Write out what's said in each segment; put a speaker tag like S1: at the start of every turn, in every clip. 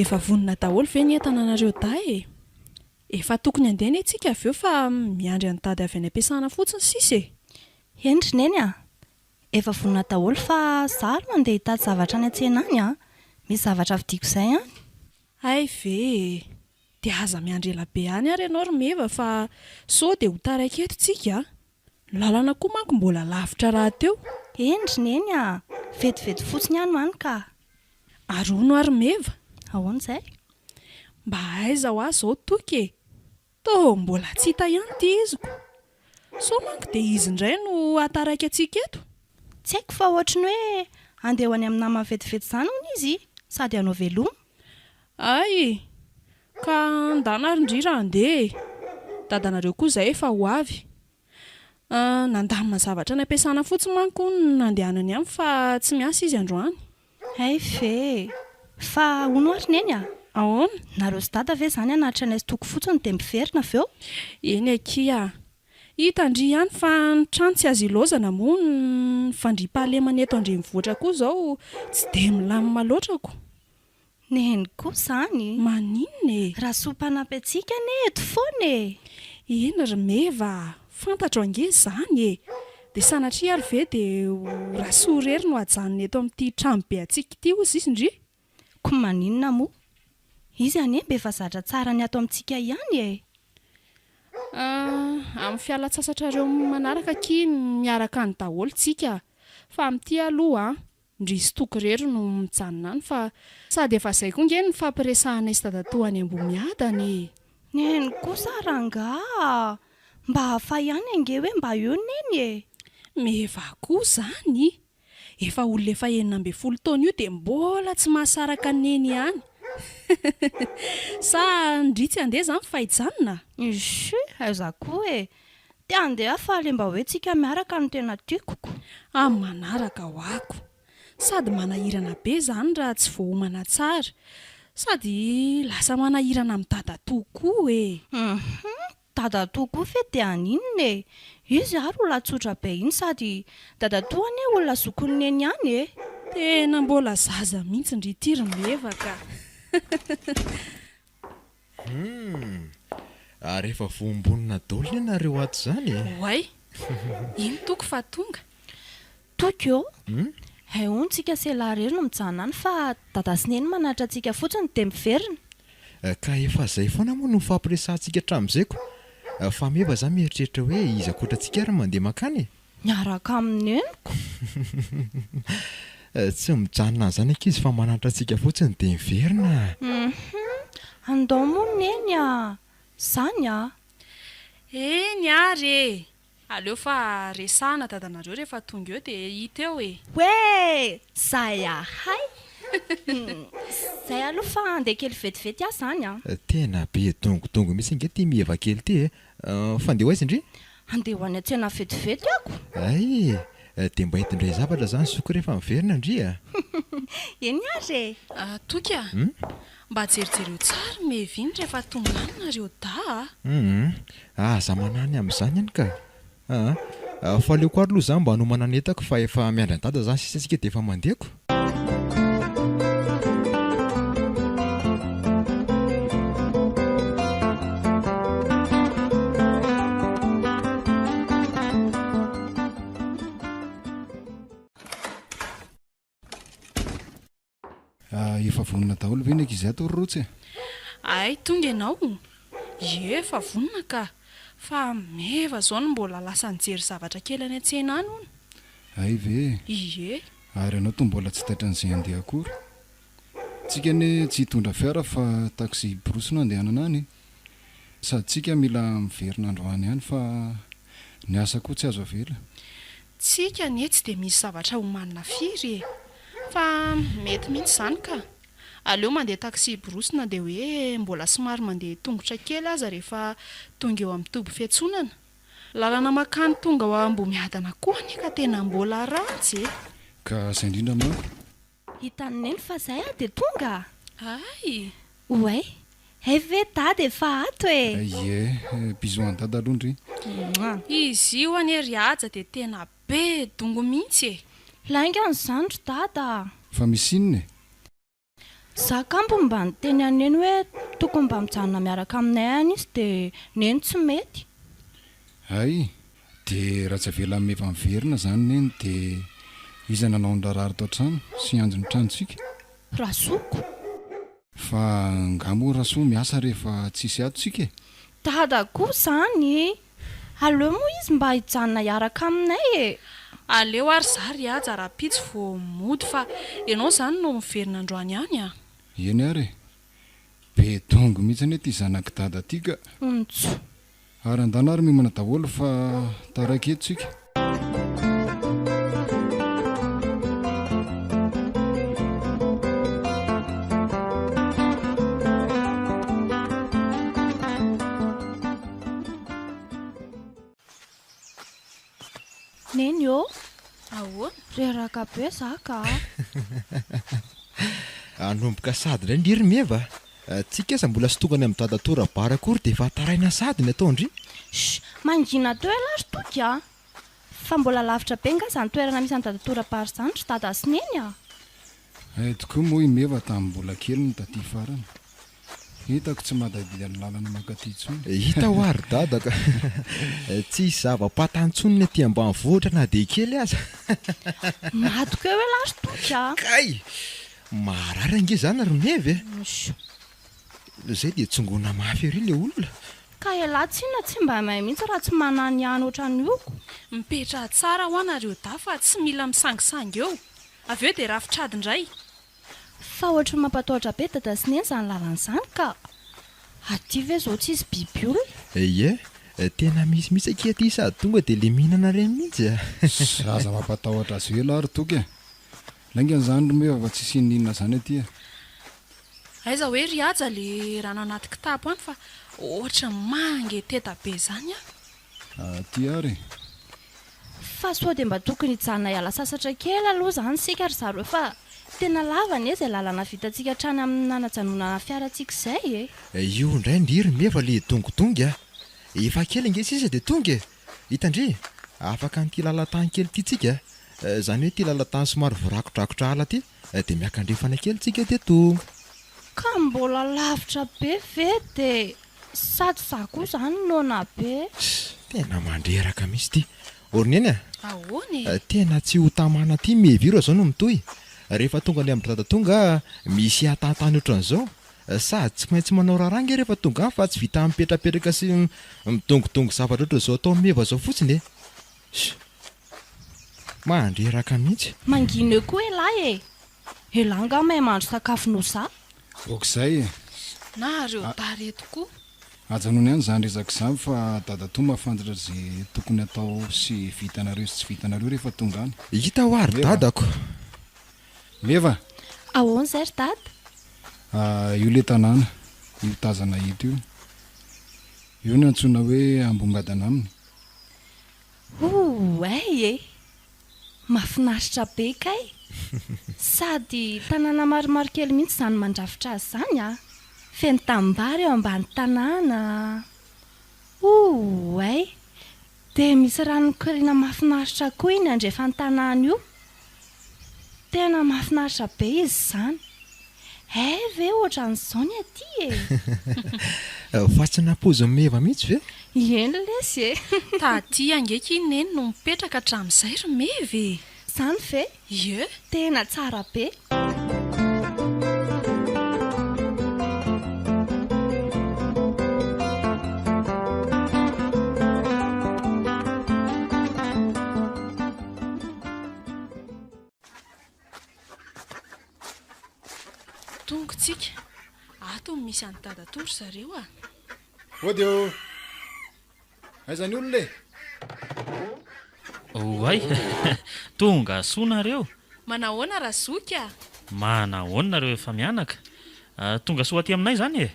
S1: Efa vonona daholo ve ny entana anareo dahy? Efa tokony andeha itsika avy eo fa miandry antady avy any am-piasana fotsiny sisa e.
S2: Endry neny a, efa vonona daholo fa zaho mandeha hitady zavatra any an-tsena any a. Misy zavatra vidiko izay any.
S1: Ay ve, dia aza miandry ela be any ary ianao ry meva fa sao dia ho taraiky eto tsika. Ny lalana koa manko mbola lavitra raha teo.
S2: Endry neny a, vetivety fotsiny ihany many ka.
S1: Arono ary meva.
S2: Ahoana izay?
S1: Mba aiza ho azy zao toky e. Tô mbola tsy hita ihany ty iziko. Sao manko dia izy indray no ataraiky antsika eto.
S2: Tsy haiko fa ohatrany hoe andeha ho any amin'ny namany vetivety izany hono izy, sady anao veloma.
S1: Ay, ka andana ary indrira andeha. Dadanareo koa izay efa ho avy. Nandamina zavatra ny am-piasana fotsiny manko no nandehanany any fa tsy miasa izy androany.
S2: Ay ve, fa hono ary neny a.
S1: Ahoana?
S2: Nareo sy dada ve izany anatitra anay toko fotsiny dia miverina avy eo?
S1: Eny akia. Hitandry ihany fa ny trano tsy azo ilaozana moa ny fandriam-pahalemana eto andrenivohitra koa izao tsy dia milamina loatrako.
S2: Neny koa izany.
S1: Maninona e?
S2: Raha soapanampy antsika ane eto foana e.
S1: Eny ry meva, fantatro ange izany e. Dia sanatria ary ve dia raha sorery no hajanona eto amin'ity trano be antsika ity hozy izy indry?
S2: Koa maninona moa? Izy anie mba efa zatra tsara ny ato amintsika ihany e.
S1: Amin'ny fialan-tsasatrareo manaraka ky miaraka ny daholo tsika. Fa amin'ity aloha ndry sy toky rery no mijanona any fa sady efa izay koa nge ny fampiresahanay sy dadatoa any ambony.
S2: Neny kosa rangaha. Mba hafa ihany ange hoe mba eo neny e.
S1: Meva koa izany. Efa olona efa 12 taona io dia mbola tsy mahasaraka neny ihany. Sa ndry tsy andeha izany fahijanona?
S2: Isy, aiza koa e. Dia andeha fa le mba hoe tsika miaraka no tena tiakoko.
S1: Amin'ny manaraka ho ako. Sady manahirana be izany raha tsy voahomana tsara. Sady lasa manahirana amin'ny dadatoa koa e.
S2: Dadatoa koa fe dia aninona e. Izy ary olona tsotra be iny sady dadatoa ane olona zokony neny ihany e.
S1: Tena mbola zaza mihitsy ndry ity ry meva ka.
S3: Ary efa voambonina daholo ianareo ato izany e.
S1: Oay, iny toko fa tonga.
S2: Toky eo? Haiontsika selarery no mijanona any fa dada sy neny manatra antsika fotsiny dia miverina.
S3: Ka efa izay foana moa no fampiresantsika hatramin'izayko. Fa meva izany mieritreritra hoe izy akoatrantsika ary mandeha makany e.
S2: Miaraka amin'ny neniko.
S3: Tsy mijanona an'izany ankizy fa manatra antsika fotsiny dia miverina.
S2: Andao moa neny a. Izany a.
S1: Eny ary e. Aleo fa resahana dadanareo rehefa tonga eo dia hita eo e.
S2: Hoe, zay ahay. Zay aloha fa andeha kely vetivety aho izany a.
S3: Tena be dongodongo mihitsy inge ty mieva kely ty e. Fa andeha ho aiza indry?
S2: Andeha ho any an-tsena vetivety ako.
S3: Ay, dia mba hitindray zavatra izany soko rehefa miverina indry a.
S2: Eny ary e.
S1: Toky a. Mba jerijereo tsara meviny rehefa tonga any nareo da.
S3: Aza manany amin'izany ihany ka. Fa aleo koa ary aloha izany mba hanomana ny entako fa efa miandry an-dada izany sisa antsika dia efa mandehako.
S4: Efa vonona daholo ve ny ankizy ato rotsy e?
S1: Ay, tonga ianao. Efa vonona ka. Fa meva izao no mbola lasa nijery zavatra kely any an-tsena any hono.
S4: Ay ve?
S1: Ie.
S4: Ary ianao to mbola tsy tatran'izay andeha akory. Tsika ane tsy hitondra fiara fa taxi borosy no andehanana any. Sady tsika mila miverina androany ihany fa ny asa koa tsy azo avela.
S1: Tsika anie tsy dia misy zavatra homanina firy e. Fa mety mihitsy izany ka. Aleo mandeha taxi borosy na dia hoe mbola somary mandeha tongotra kely aza rehefa tonga eo amin'ny toby fiantsonana. Lalana makany tonga ho Ambomiadana koa anie ka tena mbola ratsy e.
S4: Ka izay indrindra manko.
S2: Hitany neny fa izay a dia tonga.
S1: Ay.
S2: Oay, hay ve dada efa ato e.
S4: Ie, bisou an dada aloha ndry.
S1: Izy io anie ry aja dia tena be dongo mihitsy e.
S2: Lainga an'izany ry dada.
S4: Fa misy inona e?
S2: Za kambo mba nyteny aneny hoe tokony mba mijanona miaraka aminay any izy dia neny tsy mety.
S4: Ay, dia raha tsy avela efa miverina izany neny dia iza nanao ny raharary tao an-trano sy anjony tranontsika.
S2: Rasoko.
S4: Fa ngamo rasoa miasa rehefa tsisy atontsika.
S2: Dada koa izany. Aleo moa izy mba hijanona hiaraka aminay e.
S1: Aleo ary zary aja raha pitsy vao mody fa ianao izany no miverina androany any a.
S4: Eny ary be dongo mihitsy anie ity zanak dada ty ka.
S2: Ontso.
S4: Ary andana ary mimana daholo fa taraiky eto tsika.
S2: Neny eo.
S1: Ahoana?
S2: Reraka be za ka.
S3: Anomboka sady indray ndiry meva. Tsika asa mbola sitokany amin'ny dadatora bara akory dia efa taraina sady ny ataondry.
S2: Mangina teo elazy toky a. Fa mbola lavitra be nga izany toerana misy any dadatora bara izany ry dada sy neny a.
S4: Tokoa moa i meva tamin'ny mbola kely ny taty farany. Hitako tsy madadidy ny lalana makaty intsony.
S3: Hita ho ary dada ka. Tsy zava-patantsony aty ambanivohitra na dia kely aza.
S2: Madoko eo elazy toky a.
S3: Kay marary ange izany ry mevy izay dia tsongona mafy ery ilay olona.
S2: Ka elatsiana tsy mba mahay mihitsy raha tsy manany ihany ohatran'ny ioko.
S1: Mipetra tsara ho anareo da fa tsy mila misangisangy eo. Avy eo dia rafitrady indray.
S2: Fa ohatry mampatahotra be dada sy neny izany lalan'izany ka. Aty ve izao tsy izy biby olona?
S3: Ie, tena misy aty sady tonga dia le mihinana ireny mihitsy.
S4: Zaza mampatahotra azy ela ary toky e. Laingan'izany ry meva fa tsisy ninona izany aty e.
S1: Aiza hoe ry aja le rano anaty kitapo any fa ohatra mange teta be izany a.
S4: Aty ary.
S2: Fa sao dia mba tokony hijanona hiala sasatra kely aloha izany sika ry zareo fa tena lava anie izay lalana vitantsika hatrany amin'ny nanajanonana fiarantsika izay e.
S3: Io indray ndiry meva le dongodonga. Efa kely ange sisa dia tonga. Hitandry, afaka n'ity lalan-tany kely ity tsika. Izany hoe ity lalan-tany somary voarakotrakotra ala ty dia miakandrefana kely tsika teto.
S2: Ka mbola lavitra be ve dia sady za koa izany nona be.
S3: Tena mandreraka misy ity. Orneny a?
S1: Ahoana e?
S3: Tena tsy ho tamana ty meviro izao no mitohy. Rehefa tonga any amin'ny dada tonga misy hatantany ohatran'izao. Sady tsy maintsy manao rarangy rehefa tonga fa tsy vita mipetrapetraka sy midongodongo zavatra ohatr'izao atao meva izao fotsiny e. Mandreraka mihitsy.
S2: Mangina eo koa elahy e. Elahy nga mahay mandro sakafo no za.
S4: Okizay e.
S1: Na reo tare tokoa.
S4: Ajanony ihany izany resaka izany fa dada toa mahafantatra izay tokony atao sy vitanareo sy tsy vitanareo rehefa tonga any.
S3: Hita ho ary dadako.
S4: Meva.
S2: Ahoana izay ry dada?
S4: Io le tanàna io tazana hito io. Io no antsoina hoe Ambongadana aminy.
S2: Ay e. Mahafinaritra be kay. Sady tanàna maromaro kely mihitsy izany mandrafitra azy izany a. Feno tambary eo ambany tanàna. Ay. Dia misy ranokoriana mahafinaritra koa iny andrefa ny tanàna io. Tena mahafinaritra be izy izany. Ve ohatran'izao ny aty e.
S3: Fa tsy napozy meva mihitsy ve?
S2: Eny lesy e.
S1: Taty angeky neny no mipetraka hatramin'izay ry mevy.
S2: Izany ve?
S1: Ie.
S2: Tena tsara be.
S1: Tongotsika. Ato misy any dadatora zareo a.
S4: Odio. Aiza ny olona e?
S5: Oay, tonga soanareo.
S1: Manahoana razoka?
S5: Manahoana nareo efa mianaka. Tonga soa aty aminay izany e?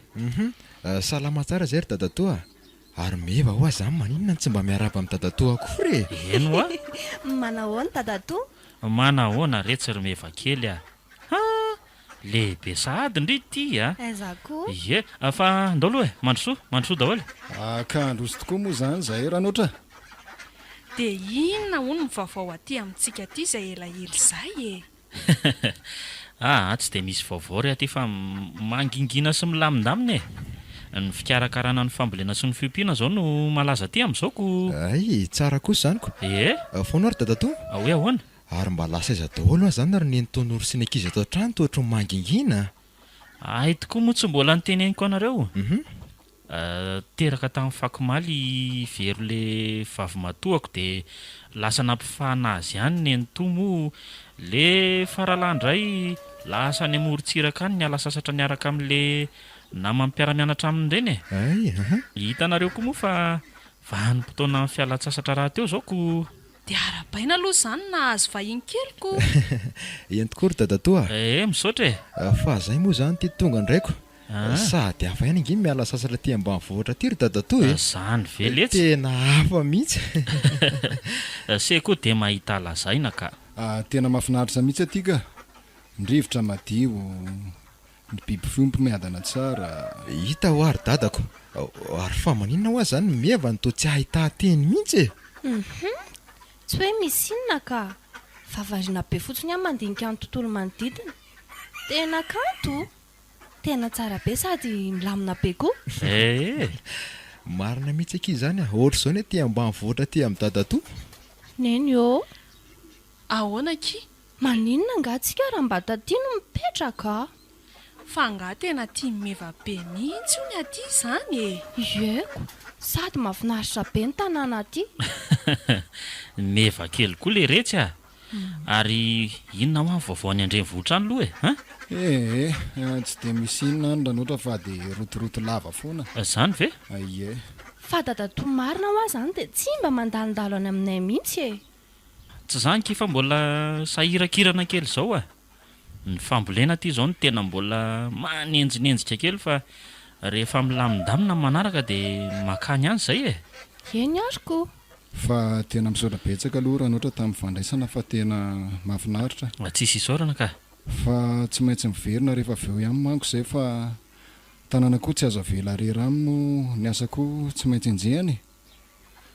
S3: Salama tsara izay ry dadatoa. Ary meva ho aza maninona tsy mba miaraba amin'ny dadatoa akory e.
S5: Eno a?
S2: Manahoana dadato?
S5: Manahoana retsy ry meva kely a. Lehibe sahady ndry ity a.
S2: Aiza koa?
S5: Ie, fa andao aloha e, mandrosoa daholo.
S4: Ka androso tokoa moa izany izay ranotra.
S1: Dia inona hono mivavao aty amintsika aty izay elaela izay e.
S5: Tsy dia misy vaovao aty fa mangingina sy milamindamina ny fikarakarana ny fambolena sy ny fiompiana zao no malaza aty amin'izaoko.
S3: Ay, tsara kosa zany ko. Foana ary dadato?
S5: Hoe ahoana?
S3: Ary mba lasa aiza daholo zany ary neny tonoro sy ny ankizy atao trano toatra ny mangingina.
S5: Ay tokoa moa tsy mbola niteneniko anareo. Teraka tamin'ny fakomaly vero le vavy matoako dia lasa nampifahana azy ihany ny entomo le faralandray lasa ny amorontsiraka any ny ala sasatra niaraka amin'le namany mpiara-mianatra aminy ireny hitanareo koa moa fa vanim-potoana amin'ny fialan-tsasatra raha teo zao ko.
S1: Dia arabaina aloha izany na azo vahiny keliko.
S3: Entokory dadatoa.
S5: Misaotra
S3: fa zay moa zany ty tonga ndraiko. Sady hafa ihany ingy miala sasatra ty ambanivohitra ty ry dadatoa.
S5: Zany veletsy.
S3: Tena hafa mihitsy.
S5: Se koa dia mahita lazaina ka.
S4: Tena mahafinaritra mihitsy aty ka. Ndrivotra madio, ny biby fiompy miadana tsara.
S3: Hita ho ary dadako. Ary fa maninona ho azy zany meva ny to tsy ahita teny mihitsy.
S2: Tsy hoe misy inona ka. Vavarina be fotsiny any mandinika ny tontolo manodidina. Tena kanto. Tena tsara be sady milamina be koa.
S3: Marina mihitsy ankizy zany ohatra zao ny ty ambanivohitra ty amin'ny dadatoa.
S2: Neny eo.
S1: Ahoana ki?
S2: Maninona angatsika raha mba taty no mipetraka.
S1: Fa nga tena tia meva be mihitsy ony aty izany
S2: Yeko, sady mahafinaritra be ny tanàna aty.
S5: Meva kely koa le retsy ary inona ho any vaovao any Andrenivohitra any aloha
S4: tsy dia misy inona any ranoatra fa dia rotoroto lava foana.
S5: Zany ve?
S2: Fa dadatoa marina ho azy zany dia tsy mba mandalondalo any aminay mihitsy
S5: Tsy zany kifa mbola sahirakirana kely zao ny fambolena aty zao ny tena mbola manenjinenjika kely fa rehefa milamindamina manaraka dia makany any zay
S2: Eny ariko.
S4: Fa tena misaotra betsaka aloha ranoatra tamin'ny fandraisana fa tena mahafinaritra.
S5: Tsisy isaorana ka.
S4: Fa tsy maintsy miverina rehefa avy eo ihany manko izay fa tanàna koa tsy azo avela rery aminy ny asako tsy maintsy enjehany.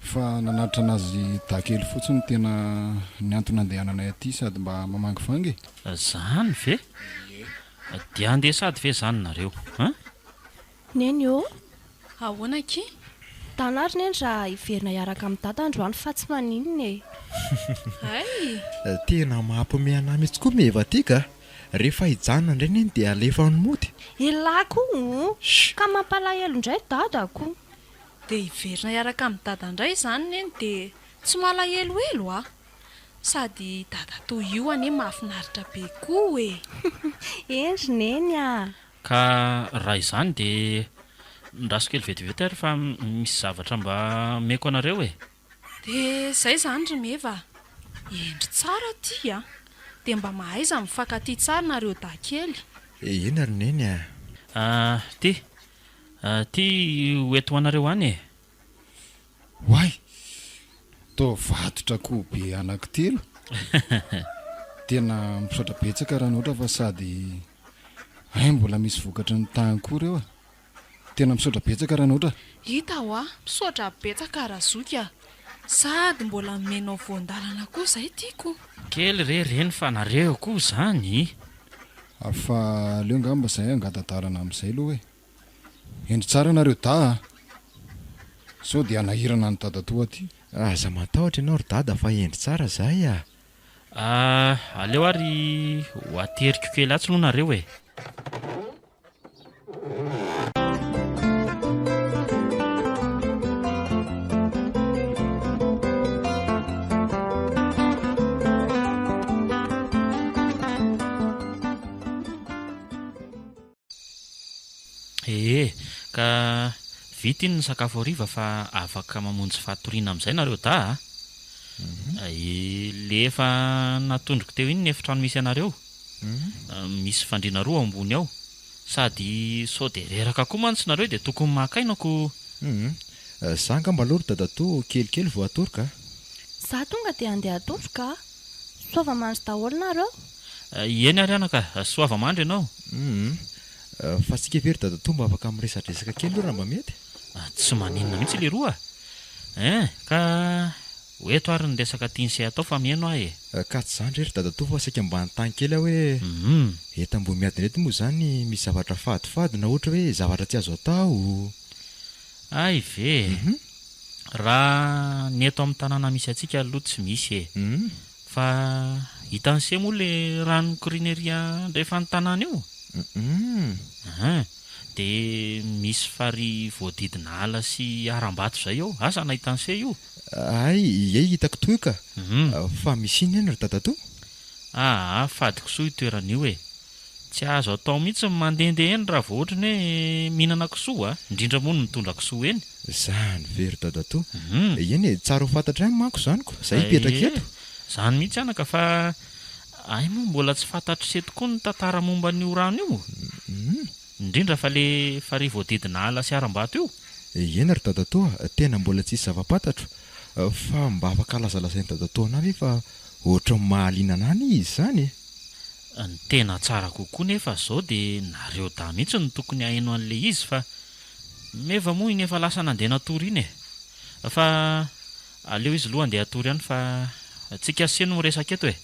S4: Fa nanatitra anazy dakely fotsiny tena ny antony andehananay aty sady mba mamangivangy.
S5: Zany ve? Dia andeha sady ve zany nareo
S2: Neny eo.
S1: Ahoana ki?
S2: Tanary neny raha hiverina hiaraka amin'ny dada androany fa tsy maninona
S3: Tena mahampomehana mihitsy koa meva aty ka. Rehefa hijanona indray neny dia alefa ny mody.
S2: Elako ka mampalahelo indray dadako.
S1: Dia hiverina hiaraka amin'ny dada indray izany neny dia tsy malaheloelo sady dadatoa io anie mahafinaritra be koa
S2: Endry neny
S5: Ka raha izany dia ndraso kely vetivety ary fa misy zavatra mba meko anareo
S1: Dia izay zany ry meva. Endry tsara ty dia mba mahaiza mifankaty tsara nareo dakely.
S3: Eny ary neny
S5: Ty hoeto anareo any
S4: Hoay, to vatotra koa be anankitelo. Tena misaotra betsaka ranoatra fa sady mbola misy vokatra ny tany koa reo Tena misaotra betsaka ranoatra.
S1: Hita misaotra betsaka razoka sady mbola menao voandalana koa zay tiako.
S5: Kely reny fa nareo koa zany.
S4: Fa leo ngamba zay angadadalana amin'izay aloha Endry tsara nareo sao dia nahirana ny dadatoa aty.
S3: Aza matahotra ianao ry dada fa endry tsara zay
S5: aleo ary ho ateriko kely atsy no nareo ka vita iny ny sakafo hariva fa afaka mamonjy fatoriana amin'izay nareo le efa natondroko teo iny ny efitrano misy anareo misy fandriana roa ambony ao sady sao dia reraka koa mantsy nareo dia tokony makainako.
S3: Zanga mba aloha ry dadatoa kelikely vao atoroka.
S2: Za tonga dia andeha atoroka. Soava mandry daholo nareo.
S5: Eny ary anaka soava mandry ianao.
S3: Fa tsika very dadatoa mba afaka miresadresaka kely aloha raha mba mety.
S5: Tsy maninona mihitsy le roa ka hoe to ary ny resaka tianysay atao fa mihaino ahy
S3: ka tsy zany rery dadatoa fa saika mba nytany kely aho hoe eta mbo miadiny rety moa zany misy zavatra fadifady na ohatra hoe zavatra tsy azo atao.
S5: ay ve raha ny eto amin'ny tanàna misy atsika aloha tsy misy fa hitan'se moa le rano krineria rehefa ny tanàna io dia misy fary voadidina ala sy aram-bato zay eo asa nahitan'se io.
S3: ay iay hitako toy ka fa misy iny eny ry dadatoa
S5: fadiko soa itoeran'io e tsy azo atao mihitsy mandehandeha eny raha vao ohatra ny hoe mihinana kisoa indrindra moa no mitondra kisoa eny.
S3: Zany very dadatoa eny e tsara ho fantatra any manko zanyko zay hipetraka eto
S5: zany mihitsy anaka fa ay moa mbola tsy fantatry se tokoa ny tantara momba n'io rano io indrindra fa le fary voadidina ala sy aram-bato io.
S3: eny ry dadatoa tena mbola tsisy zava-pantatro fa mba afaka lazalazainy dadatoa anavy fa ohatra mahaliana anany izy zany
S5: ny tena tsara kokoa nefa zao dia nareo da mihitsy ny tokony haino an'le izy fa meva moa iny efa lasa nandeha natory iny e fa aleo izy loha andeha atory ihany fa tsika seno miresaka eto e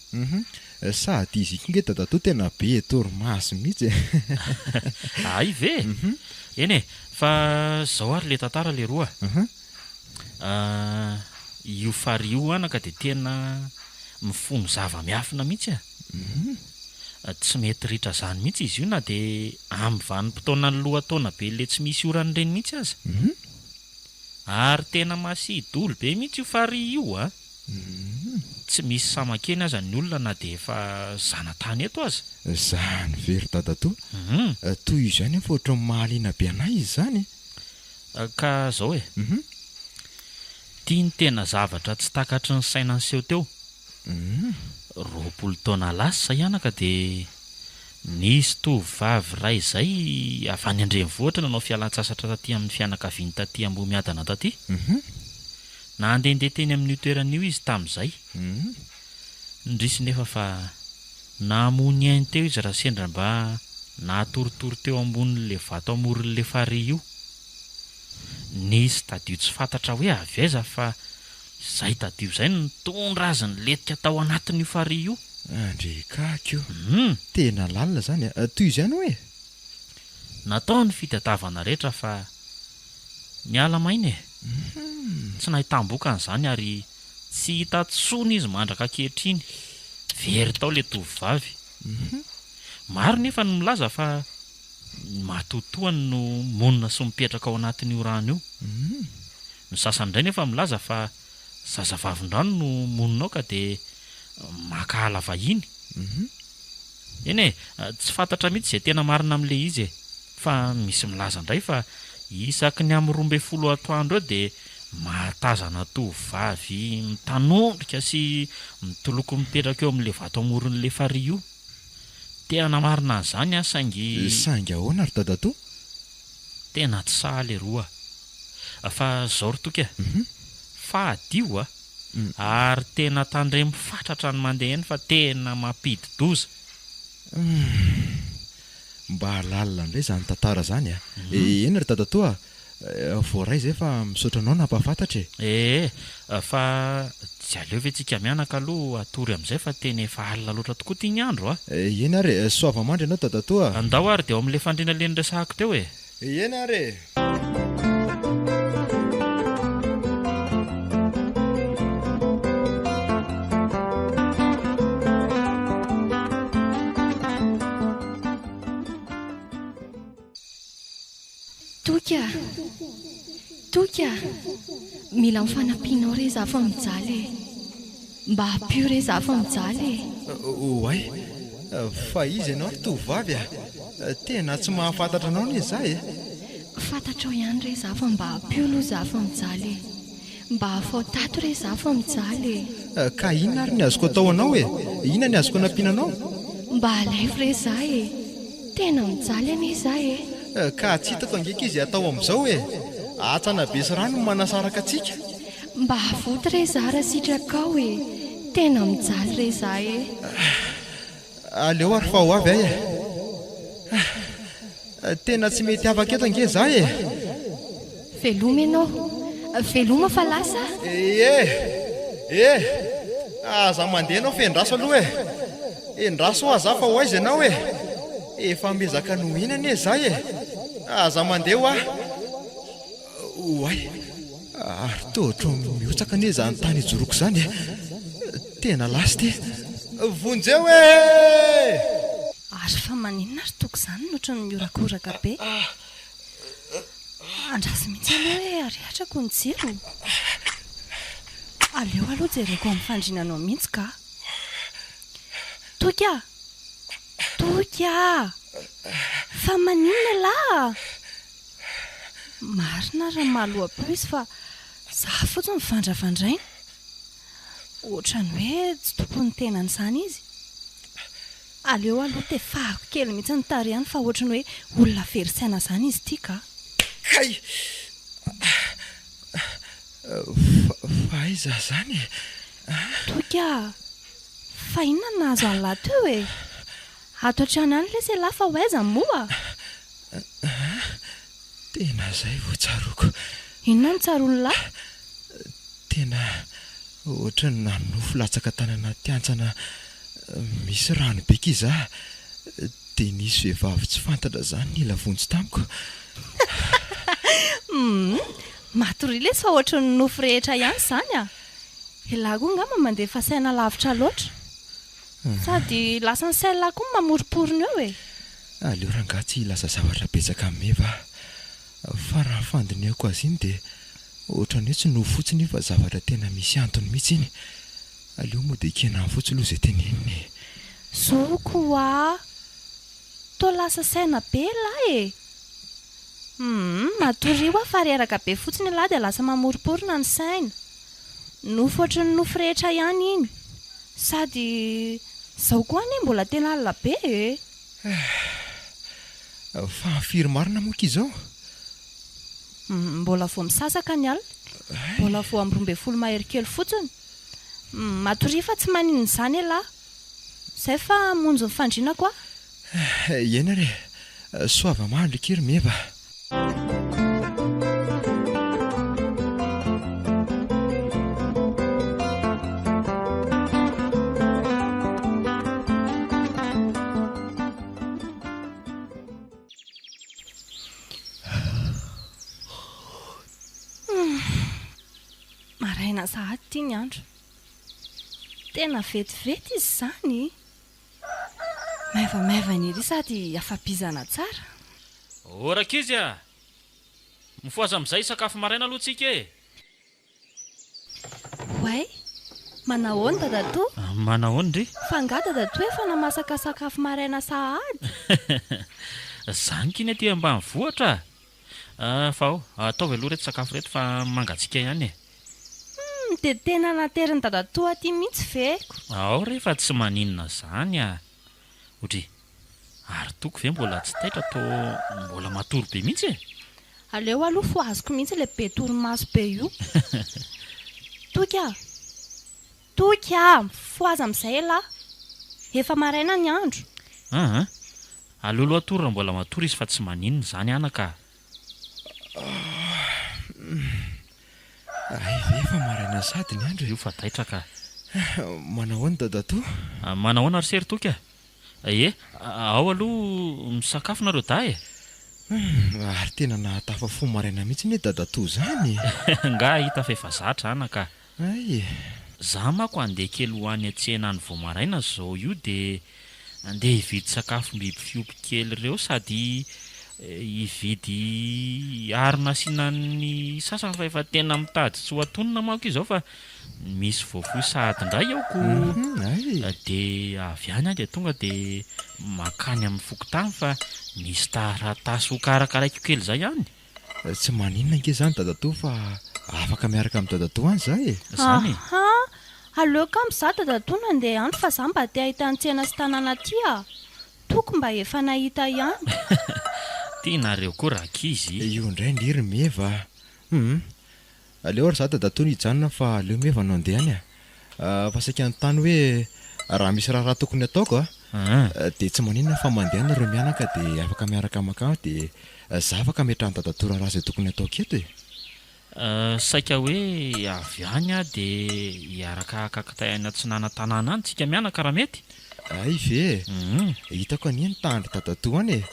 S3: sady izy iky nge dadatoa tena be torimasy mihitsy
S5: ay ve eny e fa zao ary le tantara le roa io fary io anaka dia tena mifono zava-miafina mihitsy tsy mety ritra zany mihitsy izy io na dia amin'ny vanim-potoana ny lohataona be le tsy misy orany ireny mihitsy aza ary tena masidolo be mihitsy io fary io tsy misy samakeny aza ny olona na dia efa zanatany eto aza.
S3: Zany very dadatoa toy io zany fa ohatra mahaliana be anay izy zany
S5: ka zao e tia ny tena zavatra tsy takatry ny saina ny seho teo 20 taona lasa ianaka dia nisy tovovavy ray izay avy any andrenivohitra nanao fialan-tsasatra taty amin'ny fianakaviany taty Ambomiadana taty na andehandeha teny amin'io toeran'io izy tamin'izay ndrisy nefa fa namony ainy teo izy raha sendra mba natoritory teo ambonin'le vato amoron'le fary io nisy tadio tsy fantatra hoe avy aiza fa izay tadio izay nitondra azy ny letika tao anatin'io fary io.
S3: Andrekakio tena lalina zany toy izany hoe
S5: natao ny fitadiavana rehetra fa miala maina e tsy nahitam-boka an'izany ary tsy hita tsony izy mandraka ankehitriny very tao le tovovavy maro nefa no milaza fa matotoany no monina sy mipetraka ao anatin'io rano io ny sasany indray nefa milaza fa zazavavin-drano no moninao ka dia makahala vahiny eny e tsy fantatra mihitsy izay tena marina amin'le izy e fa misy milaza indray fa isaky ny amin'ny 12 atoandro eo dia mahatazana tovovavy mitanondrika sy mitoloko mipetraka eo amin'le vato amoron'le fary io tena marina an'izany
S3: saingy ahoana ry dadatoa
S5: tena tsy sahaly roa fa zao ry toka fahadio ary tena tandre mifatratra ny mandeha eny fa tena mampidi-doza
S3: mba lalina indray zany tantara zany eny ry dadatoa voaray zay fa misaotra anao nampafantatra
S5: fa tsy aleo ve tsika mianaka aloha atory amin'izay fa tena efa alina loatra tokoa tia ny andro
S3: eny ary soava-mandry ianao dadatoa
S5: andao ary dia ao amin'le fandriana leny resahako teo e
S3: eny ary
S2: toka mila mifanampianao re za fa mijaly mba hampio re za fa mijaly
S3: oay fa izy ianao ry tovavy tena tsy mahafantatra anao ny za
S2: fantatrao ihany re za fa mba hampio aloha za fa mijaly mba hafao tato re za fa mijaly
S3: ka inona ary ny azoko atao anao inona ny azoko anampiananao
S2: mba alaivo re za tena mijaly ane za
S3: ka tsy hitako angeka izy atao amin'izao atsana be sy rano manasaraka atsika
S2: mba havoty re za raha sitrakao tena mijaly re za
S3: aleo ary fa ho avy ay tena tsy mety afaka eto ange za
S2: veloma ianao veloma fa lasa
S3: aza mandeha anao fa endraso aloha endraso ho aza fa ho aiza ianao efa mezaka nohinany zay aza mandeha ho oay ary tohatra miotsaka ane zany tany ijoroko zany tena lasy vonjeo
S2: ary fa maninona ary toko izany nohatra ny miorakoraka be andrasy mihitsy aloha hoe ariatrako ny jiro aleo aloha jereko amin'ny fandrinanao mihitsy ka toka fa maninona lahy marina raha mahaloha-peo izy fa za fotsiny mivandravandраina ohatrany hoe tsy tokony tenany izany izy aleo aloha te fahako kely mihitsy ny tariany fa ohatrany hoe olona verisaina izany izy ity ka
S3: kay fa aiza zany
S2: toka fa inona nahazo an'lahy teo ato an-trano any lesy lahy fa ho aiza moa
S3: tena zay voatsaroako
S2: inona ny tsaroany lahy
S3: tena ohatra ny nanofo latsaka tanana tiantsana misy rano beky iza dia nisy vehivavy tsy fantatra zany ny lavonjy tamiko
S2: matory lesy fa ohatra ny nofo rehetra ihany izany ilahy koa ngamba mandeha fa saina lavitra loatra sady lasa ny sainalahy koa mamoriporina eo
S3: aleo ranga tsy lasa zavatra betsaka meva fa raha fandiniako azy iny dia ohatra ny hoe tsy no fotsiny fa zavatra tena misy antony mihitsy iny aleo moa dia ikena fotsy loha izay teneniny
S2: zoko to lasa saina be lahy matory ho fa reraka be fotsiny lahy dia lasa mamoriporina ny saina nofo ohatra ny nofo rehetra ihany iny sady zao koa ane mbola tena alina be
S3: fa firy marina moa kizao
S2: mbola vao misasaka ny alina mbola vao amin'ny 12 maherikely fotsiny matory fa tsy maninona izany lahy zay fa monjo ny fandriana koa
S3: ena re soava mandry kiry meva
S2: maraina sahady tia ny andro tena vetivety izy izany maivamaivana ery sady afabizana tsara
S5: oraka izy mifoaza amin'izay sakafo maraina aloha tsika
S2: way manahoany dadatoa
S5: manahoany ry
S2: fa nga dadatoa efa namasaka sakafo maraina sahady
S5: zany kiny aty ambany vohatra fa ataovy aloha reto sakafo reto fa mangatsika ihany
S2: dia tena nateriny dadatoa aty mihitsy veko
S5: ao rehefa tsy maninona zany otry ary toko ve mbola tsy taitra to mbola matory be mihitsy
S2: aleo aloha fo azoko mihitsy ilay be torimaso be io toka foaza amin'izay lahy efa maraina ny andro
S5: aleoloha atory raha mbola matory izy fa tsy maninona zany anaka
S3: efa maraina sady ny andro
S5: io fa taitra ka
S3: manahoany dadatoa
S5: manahoana ary sery toka ao aloha misakafo nareo da
S3: ary tena nahatafa fo maraina mihitsy ny dadatoa zany
S5: nga hita fa efa zatra anaka
S3: ay
S5: za mako andeha kely hoany atsena ny voamaraina zao io dia andeha hividy sakafo biby fiompy kely ireo sady hividy arina sinany sasany fa efa tena mitady tsy ho atonina mako izao fa misy voafoy sahady indray aoko dia avy any dia tonga dia makany amin'ny fokotany fa misy taratasy ho karakaraiko kely izay ihany
S3: tsy maninona nke zany dadatoa fa afaka miaraka amin'ny dadatoa any zay
S5: zany
S2: aleo ka mizaha dadatoa nandeha any fa za mba te ahita ntsena sy tanàna aty toko mba efa nahita ihany
S5: tianareo koa rakizy
S3: io indray ndiry meva aleo ary za dadatoa ny hijanona fa aleo meva no andehany fa saika ny tany hoe raha misy raha tokony ataoko dia tsy maninona fa mandehana ireo mianaka dia afaka miaraka makao dia za afaka metrany dadatoa raha izay tokony ataoko eto
S5: Saika hoe avy any a dia hiaraka kakatay any atsinana tanàna any tsika mianaka raha mety.
S3: ay ve hitako anie ny tandry dadatoa any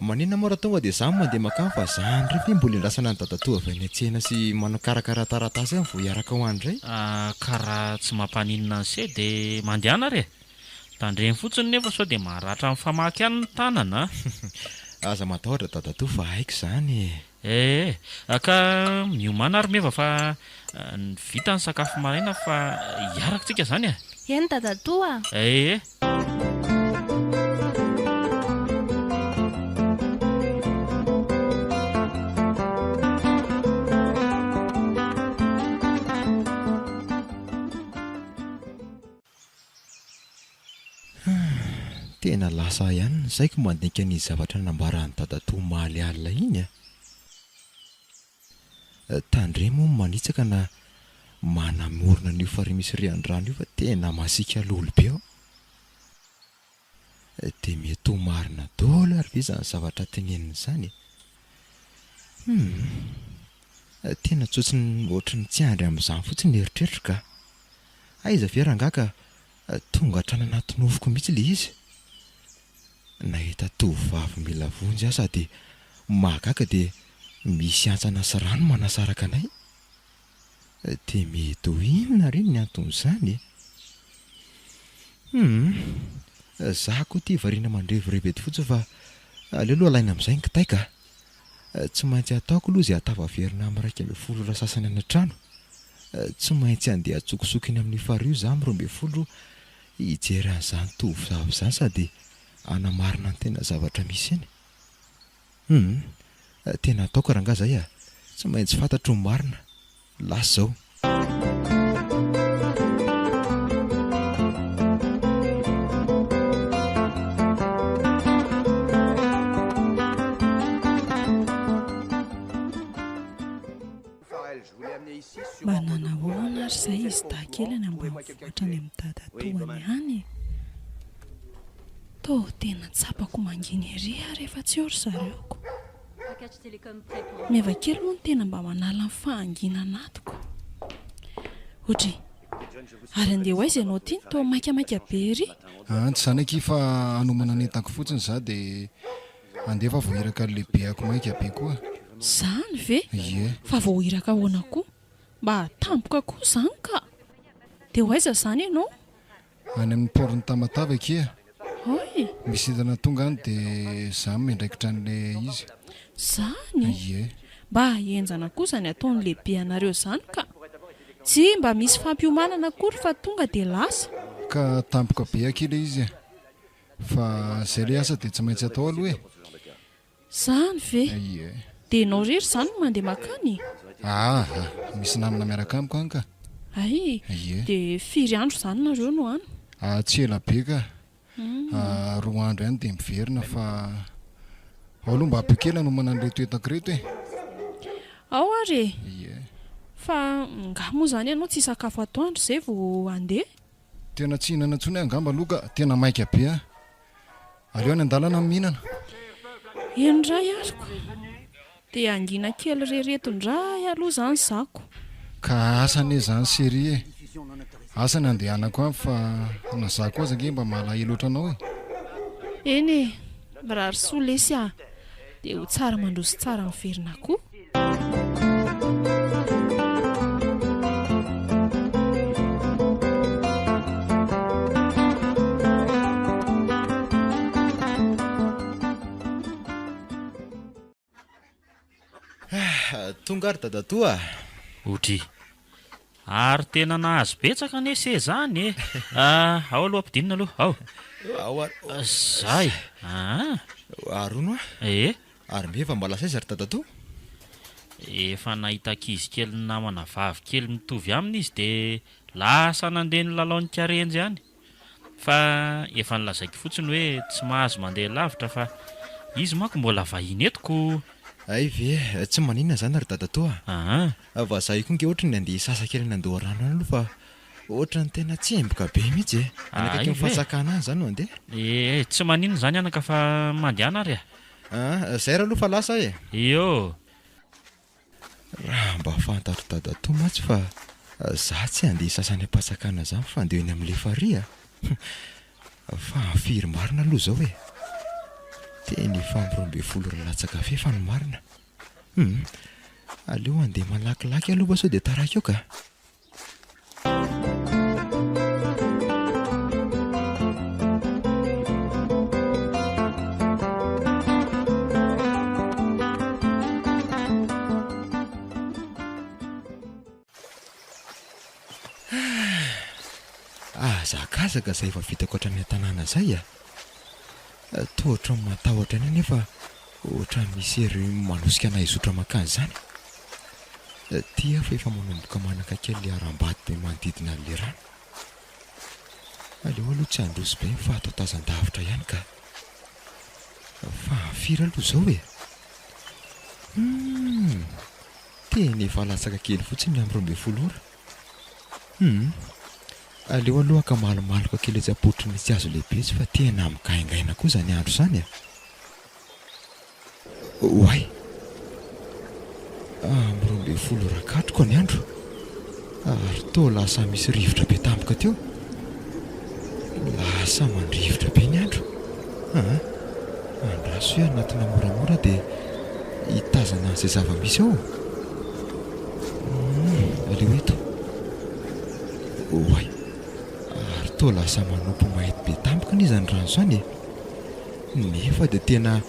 S3: manina mora tonga dia zany mandeha makany fa zany refa mbola indrasana ny dadatoa avy any an-tsena sy manao karakara taratasy any vao hiaraka ho andray.
S5: Karaha tsy mampaninina ny se dia mandehana re tandreny fotsiny nefa sao dia maharatra amin'ny famaky any ny tanana.
S3: Aza matahotra dadatoa fa haiko zany.
S5: Ka miomana ary meva fa vita ny sakafo maraina fa hiaraka tsika zany a.
S2: Eny dadatoa.
S3: Tena lasa ihany saiko mandinika ny zavatra nambarany dadatoa maly alina iny tandre moa manitsaka na manamorona n'io fary misy riandrano io fa tena masika lolo be ao dia mety ho marina daholo ary ve zany zavatra teneniny izany tena tsotsiny ohatrany tsy andry amin'izany fotsiny eritreritra ka aiza ve rangaka tonga hatrany anaty nofoko mihitsy le izy nahita tovovavy mila vonjy aho sady mahagaga dia misy antsana sy rano manasaraka anay dia mety ho inona reny ny anton'izany za koa tia variana mandrevirebety fotsiny fa aleo aloha alaina amin'izay ny kitay ka tsy maintsy ataoko aloha izay hatavaverina amin'ny 120 sasany any an-trano tsy maintsy andeha atsokosoky iny amin'ny fario za amin'ny 12 hijery an'izany tovovavy izany sady anamarina ny tena zavatra misy eny tena ataoko raha nga zay tsy maintsy fantatro ny marina lasa zao.
S1: Banana hoana ary zay izy dakely any ambanivohitra any amin'ny dadatoany hany to tena tsapako manginy ery ary efa tsy ory zareoko miavakely moa ny tena mba manala ny fahangina anatiko ohatra ary andeha ho aiza ianao tia ny to maikamaika be ery
S4: tsy zany aky fa anomana netako fotsiny za dia andefa voahiraka lehibe ako maika be koa
S1: zany ve
S4: ie
S1: fa voahiraka ahoana koa mba tampoka koa zany ka dia ho aiza zany ianao
S4: any amin'ny porny tamatava aky
S1: oy
S4: misy hitana tonga any dia za mendraikitra an'lay izy
S1: zany
S4: ie
S1: mba enjana kosa ny ataony lehibe anareo zany ka tsy mba misy fampiomanana akory fa tonga dia lasa
S4: ka tampoka be aky ilay izy fa zay le asa dia tsy maintsy atao aloha
S1: zany ve
S4: ie
S1: dia ianao rery zany no mandeha makany
S4: misy namina miaraka amiko any ka
S1: ay
S4: ie
S1: dia firy andro zany nareo no any
S4: tsy ela be ka 2 andro ihany dia miverina fa ao aloha mba ampikely anomana an'ilay toetako reto
S1: ao ary
S4: ie
S1: fa nga moa zany ianao tsy sakafo atoandro zay vao andeha
S4: tena tsy hihinana ntsony angamba aloha ka tena maika be aleo any an-dalana mihinana
S1: endray ariko dia angina kely reretondray aloha zany zako
S4: ka asany zany sery asany andehanako any fa naza koa aza nge mba malahelo ohatranao
S1: eny raha ry soa lesy dia ho tsara mandroso tsara miverina koa
S3: tonga ary dadatoa
S5: Otry ary tena nahazo betsaka ane se zany ao aloha ampidinina aloha ao zay
S3: arono ary meva mba lasa izy ary dadatoa
S5: efa nahita ankizy kely ny namana vavy kely mitovy aminy izy dia lasa nandeha ny lalaon'ny karenjy ihany fa efa nilazaiko fotsiny hoe tsy mahazo mandeha lavitra fa izy manko mbola vahiny etiko
S3: ay ve tsy maninona zany ary dadatoa va za io koa nge ohatra ny andeha sasa kely nandoha rano any aloha fa ohatra ny tena tsemboka be mihitsy anakaiky mifatsakana any zany no andeha
S5: tsy maninona zany anaka fa mandehana ary
S3: zay raha aloha fa lasa
S5: io
S3: raha mba fantatro dadatoa matsy fa za tsy handeha sasany ampatsakana zany fa andeha eny amin'le faria fa firy marina aloha zao hoe teny famborombe folo ralatsaka fe fa ny marina aleo andeha malakilaky aloha sao dia taraka eo ka. Zakazaka izay efa vitako ohatran'ny tanàna zay toa ohatran'ny matahotra any nefa ohatran'ny misy ery manosika anay izotra makany zany. Tia fa efa manomboka manaka kely le arambady be manodidina le rano. Aleo aloha tsy handroso be fa atao tazan-davitra ihany ka. Fa firy aloha zao e? Teny efa latsaka kely fotsiny amin'ny 12 ora. Aleo aloha ka malomaloka kely etsy apotriny tsy azo lehibe tsy fa tena migaingaina koa zany andro zany a. Oay, 12 ora katroko ny andro ary toa lasa misy rivotra be tampoka teo. Lasa mandrivotra be ny andro. Andraso hoe anatina moramora dia hitazana an'izay zava-misy ao. Aleo eto. Oay, ary toa lasa manompo mahety be tampoka ny izany rano zany nefa dia tena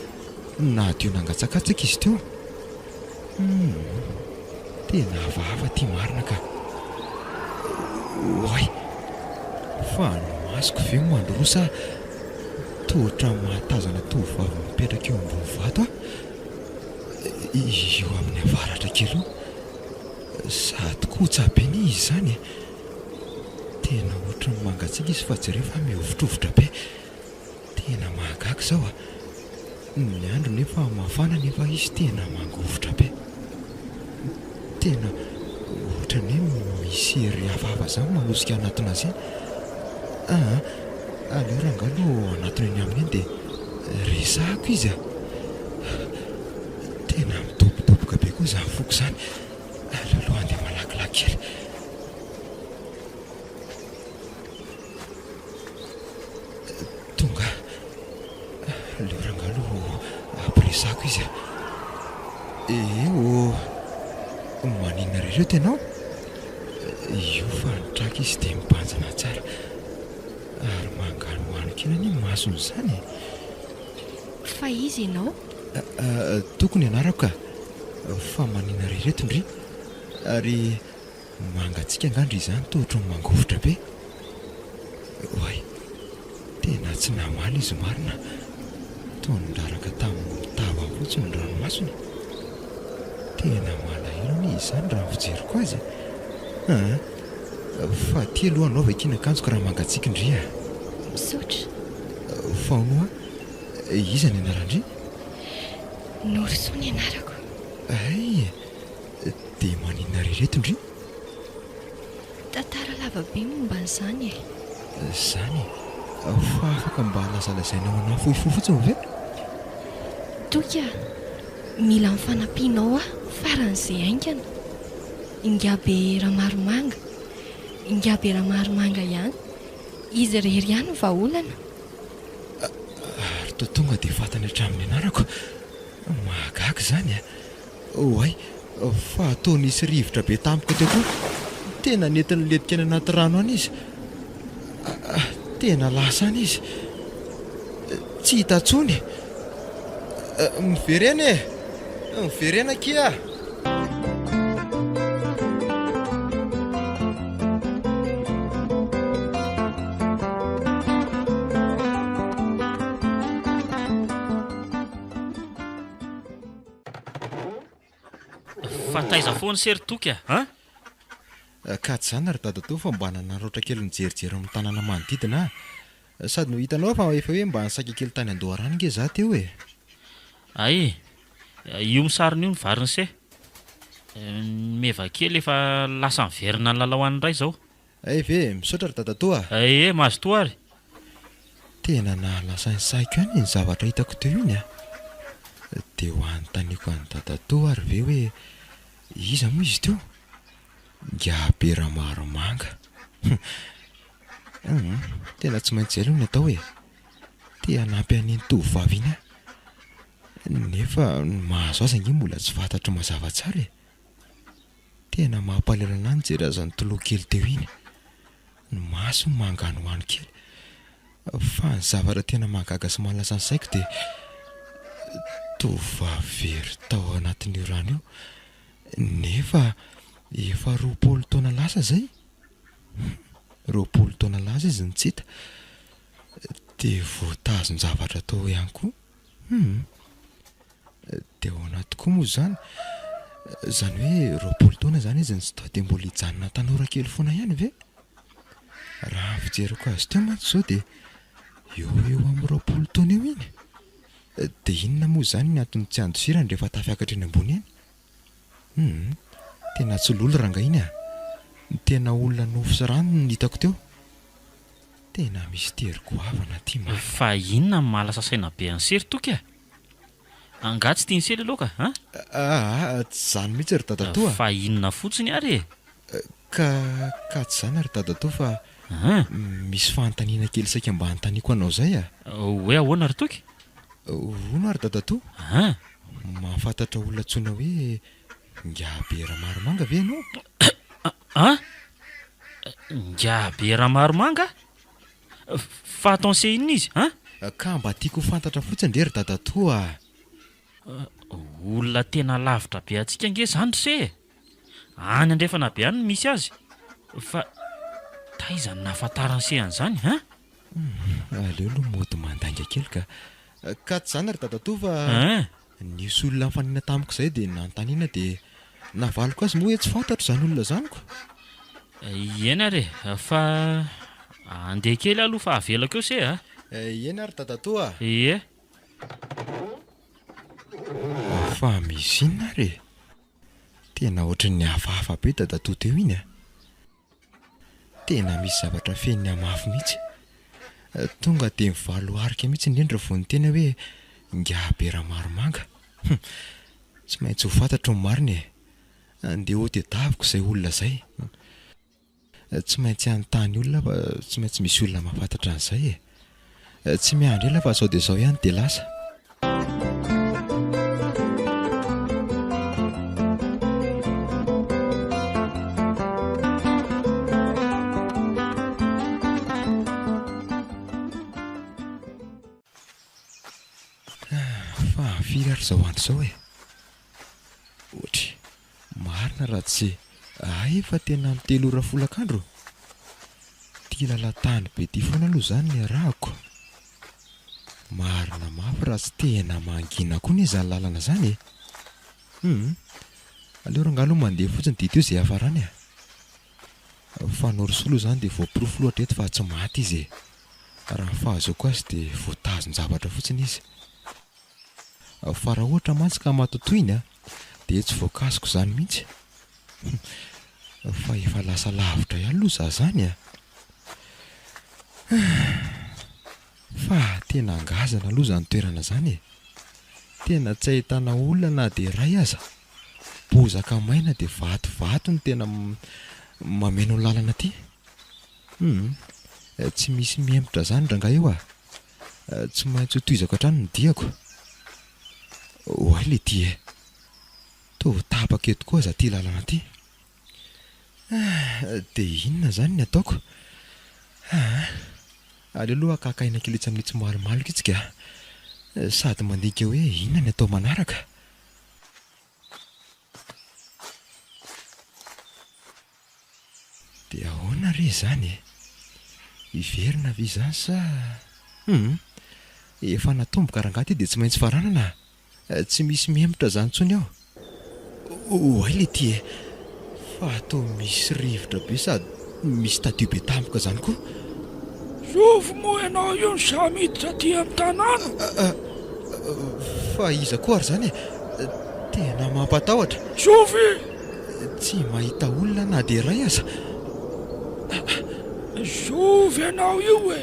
S3: nadio nangatsakatsaka izy teo. Tena avava ty marina ka. Oay, fa masoko ve mandrosa tohatra mahatazana tovovavy mipetraka eo ambony vato io amin'ny avaratra kely io. Sady kotsa be ny izy zany tena ohatran'ny mangatsiaka izy fa jereo fa mihovitrovotra be. Tena mahagaga zao ny andro nefa mafana nefa izy tena mangovotra be. Tena ohatran'ny misy ery avava zany manosika anatina azy eny. Aleo rangalo anatiny eny aminy eny dia resahako izy tena midobodoboka be koa zany foko zany. Aleo aloha andeha malakilaky kely. Tonga aleo rangalo ampiresahako izy. Eo maninona rereo tenao? Io fa nitraka izy dia mibanjana tsara ary mangano hoanikina ny masony zany.
S2: Fa izy ianao?
S3: Tokony ianarako ka fa maninona rereto ndry ary mangatsika angandry izany toa ohatran'ny mangovotra be. Oay, tena tsy namaly izy marina toa nondraraka tamin'ny tava fotsiny ny ranomasony. Tena malahelo ny izy zany raha fijeriko azy. Fa ty aloha anao vakina akanjoko raha mangatsika indry
S2: Misaotra.
S3: Faonoa iza ny anarandry?
S2: Norisoa ny anarako.
S3: Ay, dia maninona rereto indry?
S2: Tantara lavabe momba an'izany
S3: Zany fa afaka mba lazalazainao anao fohifohy fotsiny ve?
S2: Toka mila mifanampianao faran'izay aingana. Ingabe raha maromanga, ingabe raha maromanga ihany. Izy rery ihany ny vahaolana.
S3: Ary toa tonga dia fatany hatramin'ny anarako. Mahagaga zany Oay, fa atao nisy rivotra be tampoka teo koa. Tena nentin'ny letika any anaty rano any izy. Tena lasa any izy. Tsy hita tsony. Miverena miverena kia.
S5: Fataiza foany sery toka
S3: Ka tsy zany ary dadatoa fa mba nanaroatra kely nijerijery amin'ny tanàna manodidina sady no hitanao fa efa hoe mba nisaika kely tany Andoharany nge za teo
S5: Ay, io misariny io ny variny se meva kely efa lasa miverina ny lalao any indray zao.
S3: Ay ve misaotra ry dadatoa.
S5: Mahazo toa ary.
S3: Tena nahalasa ny saiko ihany ny zavatra hitako teo iny dia ho anontaniako an'ny dadatoa ary ve hoe iza moa izy teo ngabera maromanga tena tsy maintsy zay aloha ny atao hoe te hanampy an'iny tovovavy iny nefa mahazo azy ange mbola tsy fantatro mazava tsara e. Tena mampalelana any jery aza ny toloha kely teo iny, ny maso ny manganohano kely, fa ny zavatra tena mahagaga sy mahalasa ny saiko dia tovovavy very tao anatin'io rano io nefa efa 20 taona lasa zay, 20 taona lasa izy nitsita dia voatazon-javatra tao ihany koa. Dia ao anaty koa moa zany hoe 20 taona zany izy ny tsy tao dia mbola hijanona tanora kely foana ihany ve? Raha fijeriko azy teo mantsy zao dia eo amin'ny 20 taona eo iny. Dia inona moa zany ny antony tsy andosirany rehefa tafiakatra eny ambony eny? Tena tsy lolo ranga iny a. Tena olona nofo sy rano no hitako teo. Tena misy teriko havana ty ma.
S5: Fa inona ny mahalasa saina be any sery toky a? Angaha tsy tiany sery aloha ka?
S3: Tsy zany mihitsy ry dadatoa.
S5: Fa inona fotsiny ary e?
S3: Ka tsy zany ry dadatoa fa misy fanontaniana kely saika mba hanontaniako anao zay a.
S5: Hoe ahoana ry toky?
S3: Hono ry dadatoa? Mahafantatra olona tsoina hoe ngabera maromanga ve ianao?
S5: Ngabera maromanga? Fa ataony se inona izy?
S3: Ka mba tiako fantatra fotsiny ndre ry dadatoa.
S5: Olona tena lavitra be antsika nge zany se. Any andrefana be any no misy azy. Fa taiza ny nahafantarany se an'izany
S3: aleo aloha mody mandanga kely ka tsy zany ry dadatoa fa nisy olona mifanina tamiko izay dia nanontaniana dia navaliko azy moa hoe tsy fantatro izany olona zany ko.
S5: Iena re, fa andeha kely aloha fa avelako eo se
S3: Iena ry dadatoa.
S5: Ie.
S3: Fa misy inona re? Tena ohatran'ny hafahafa be dadatoa teo iny a. Tena misy zavatra feniny amafy mihitsy. Tonga dia mivalo arika mihitsy indrindra vao niteny hoe ngabera maromanga. Tsy maintsy ho fantatro ny mariny e. Andeha ho tedaviko izay olona izay. Tsy maintsy anontany olona fa tsy maintsy misy olona mahafantatra an'izay e. Tsy miandry ela fa sao dia sao ihany dia lasa. Fa firy ary izao andro izao e. Ohatry marina raha tsy efa tena amin'ny 3 ora folakandro. Tia lalatany be ty foana aloha zany ny arahako. Marina mafy raha tsy tena mangina koa ny izany lalana zany e. Aleo rangalo mandeha fotsiny dia teo izay hafarany a. Fanorisolo zany dia voapirofo loatra eto fa tsy maty izy e. Raha fahazoko azy dia voatazon-javatra fotsiny izy. Fa raha ohatra mantsy ka matotoiny dia tsy voakasiko zany mihitsy. Fa efa lasa lavitra ihany aloha za zany a. Fa tena angazana aloha zany toerana zany e. Tena tsy ahitana olona na dia ray aza. Bozaka maina dia vatovato ny tena mameno lalana aty. Tsy misy miempotra zany rangahy eo a. Tsy maintsy ho toizako hatrany ny diako. Oay le ty e. Tao tapaka eto koa za ty lalana ty. Dia inona zany ny ataoko? Aleo aloha akakaina kilitsy amin'itsy malomaloka itsika. Sady mandika hoe inona ny atao manaraka. Dia ahoana re zany e? Iverina ve zany sa? Efa natomboka rangaha ty dia tsy maintsy faranana. Tsy misy miempotra zany tsony ao. Oay le ty e. Fa atao misy rivotra be sady misy tadio be tampoka zany koa.
S6: Zovy moa ianao io ny samiditra aty amin'ny tanàna.
S3: Fa iza koa ary zany e. Tena mampatahotra.
S6: Zovy!
S3: Tsy mahita olona na dia ray aza.
S6: Zovy ianao io e.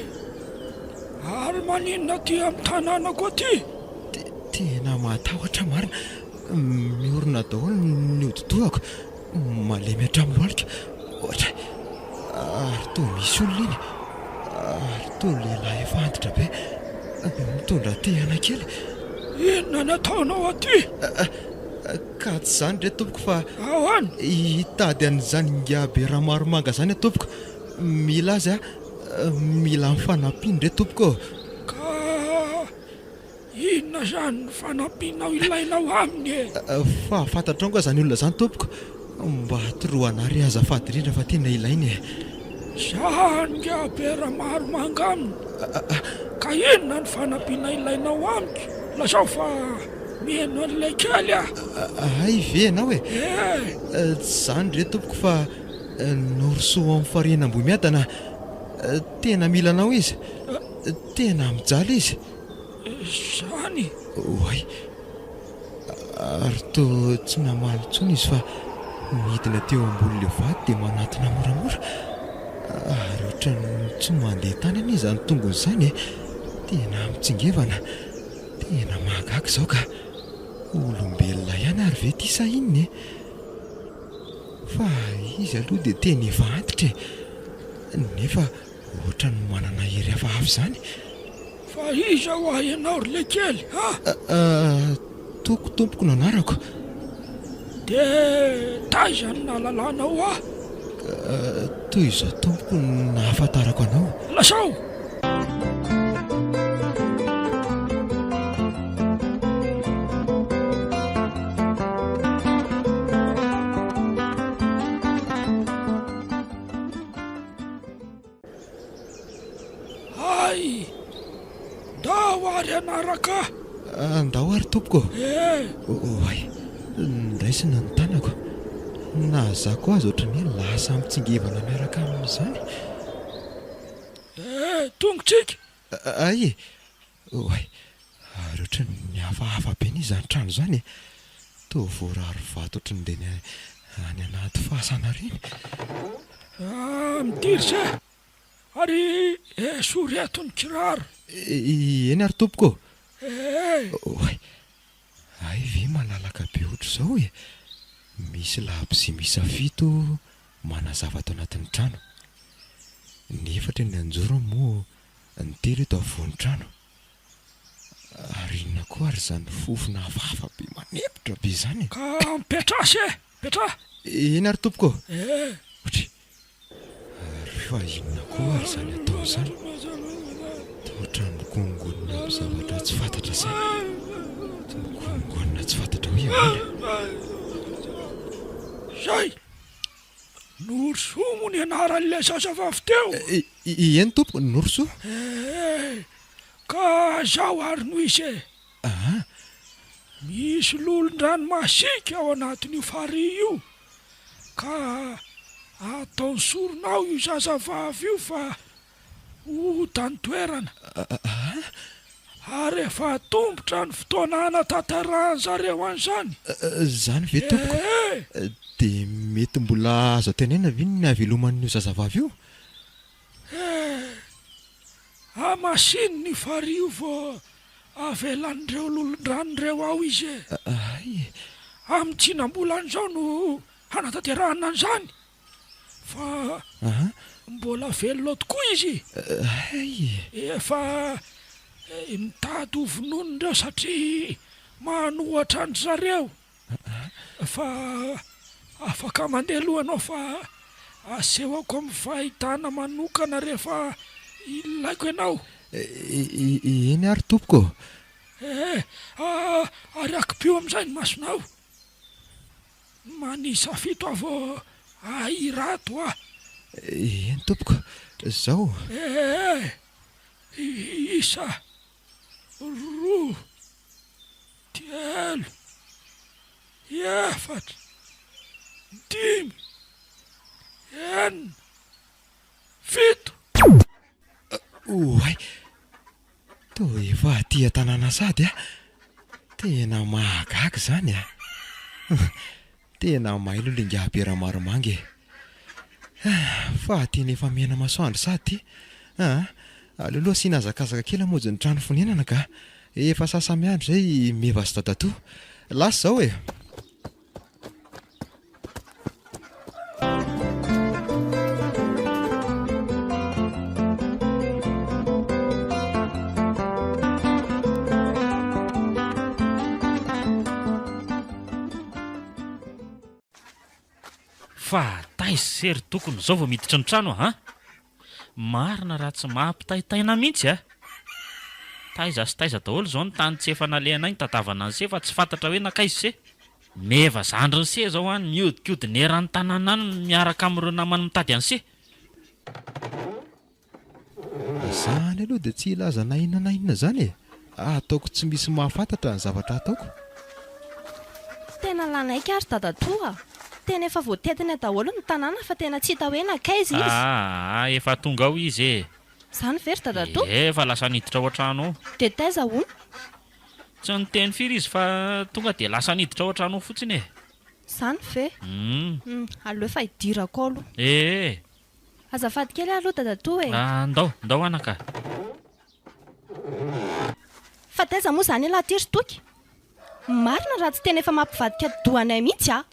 S6: Ary maninona aty amin'ny tanàna koa ty.
S3: Tena matahotra marina. miorona daholo ny hodi-dohako malemy hatramin'nylohalika ohatra ary toa misy olona iny ary toa lehilahy efa antitra be mitondra tehana kely.
S6: Inona ny ataonao aty?
S3: Ka tsy zany re tompoko fa
S6: ahoany?
S3: hitady an'izany ngabe raha maromanga zany tompoko. Mila azy mila mifanampiany re tompoko.
S6: Ka inona zany ny fanampinao ilainao aminy e?
S3: Fa fantatrao koa zany olona zany tompoko mba toroana ary azafady indrindra fa tena ilainy e.
S6: Zany ngabe raha maromanga aminy. Ka inona ny fanampina ilainao amiko? Lasao fa mihaino an'ilay kely ah.
S3: Ay ve anao e? Zany re tompoko fa norsoa amin'ny farenam-bomiadana tena mila anao izy, tena mijaly izy.
S6: Zany?
S3: Oay, ary toa tsy namaly intsony izy fa midina teo ambonin'ilay vady dia manatona moramora ary ohatrany tsy mandeha tany any izany tongony izany e. Tena mitsingevana, tena mahagaga izao ka olombelona ihany ary ve ty sahininy e. Fa izy aloha dia tena efa antitra e, nefa ohatrany manana hery hafahafa izany.
S6: Fa iza ho ahy ianao ry le kely ha?
S3: Toko tompoko no anarako.
S6: Dia taiza ny nahalalànao ah?
S3: Toy izao tompoko nahafantarako anao.
S6: Lasao! Ay! Ndao ary anaraka!
S3: Andao ary tompoko. Oay, ndraisina ny tanako. Nahazako azy ohatrany hoe lasa mitsingevana miaraka amin'izany.
S6: Tongotsika!
S3: Ay e, oay, ary ohatrany mihafahafa be ny izany trano izany e. Toa voarary vato ohatrany dia any anaty fasana reny.
S6: Midiry se! Ary soreto ny kiraro.
S3: Eny ary tompoko. Oay, ay ve malalaka be ohatr' izao e. Misy labozia miisa 7 manazava tao anatin'ny trano. Ny efatra ny anjoro moa ny 3 eto afovoan'ny trano. Ary inona koa ary izany fofona hafahafa be manempotra be izany.
S6: Ka mipetra se! Petra!
S3: Eny ary tompoko. Otry, ary fa inona koa ary izany atao izany. Ohatrany mikongona amin'ny zavatra tsy fantatra izany. Mikongona tsy fantatra hoe ahoana.
S6: Zay! Norso mo ny anaran'ilay sasavavy teo.
S3: Eny tompoko, norso?
S6: Ka zaho ary no isy e. Misy lolon-dranomasika ao anatin'io fary io. Ka ataony soronao io sasavavy io fa ho tany-toerana. Ary efa tombotra ny fotoana hanatanterahany zareo an'izany.
S3: Zany ve tompoko? Dia mety mbola azo tenena ve ny haveloman'io zazavavy io?
S6: Amasiny ny fary io vao avelan'ireo lolon-dranon'ireo ao izy e. Amin'ny tsinam-bolan'izao no hanatanterahana an'izany. Fa mbola velona tokoa izy. Efa mitady ho vononindreo satria manohatra ny zareo. Fa afaka mandeha alohanao fa asehoko amin'ny fahitana manokana rehefa ilaiko ianao.
S3: Eny ary tompoko.
S6: Ariako-pio amin'izay ny masonao. Manisa 7 avao ahirato ah.
S3: Eny tompoko, zao.
S6: Isa 2 3 4 5 6 7.
S3: Oay, toa efa aty an-tanàna sady a. Tena mahagaga izany a. Tena mailo lingabera maromanga e. Fa tena efa mihena masoandro sady. Aleoloha sy nahazakazaka kely amonjy ny trano fonenana ka efa sasa miandro izay meva sy dadatoa. lasa zao e.
S5: Fa taiza sery tokony zao vao miditra ny trano a marina raha tsy mahampitaitaina mihitsy a. Taiza sy taiza daholo zao ny tany tsy efa nalehana ny tadavana ny se fa tsy fantatra hoe nakaizy se. Meva zandry ny se zao any miodikodiny eran'ny tanàna any miaraka amin'ireo namany mitady any se.
S3: Zany aloha dia tsy ilaza na inona na inona zany e. Ataoko tsy misy mahafantatra ny zavatra ataoko.
S2: Tena lanaika ary dadatoa. Tena efa voatetina daholo ny tanàna fa tena tsy hita hoe nakaizy izy.
S5: Efa tonga ao izy e.
S2: Zany very dadatoa.
S5: Efa lasa niditra ao an-trano ao.
S2: Dia taiza hono?
S5: Tsy niteny firy izy fa tonga dia lasa niditra ao an-trano ao fotsiny e.
S2: Zany ve? Aleo efa hidirako aloha. Azafady kely aloha dadatoa e.
S5: Ndao anaka.
S2: Fa taiza moa zany lahy tiry toky? Marina raha tsy tena efa mampivadika dohanay mihitsy a.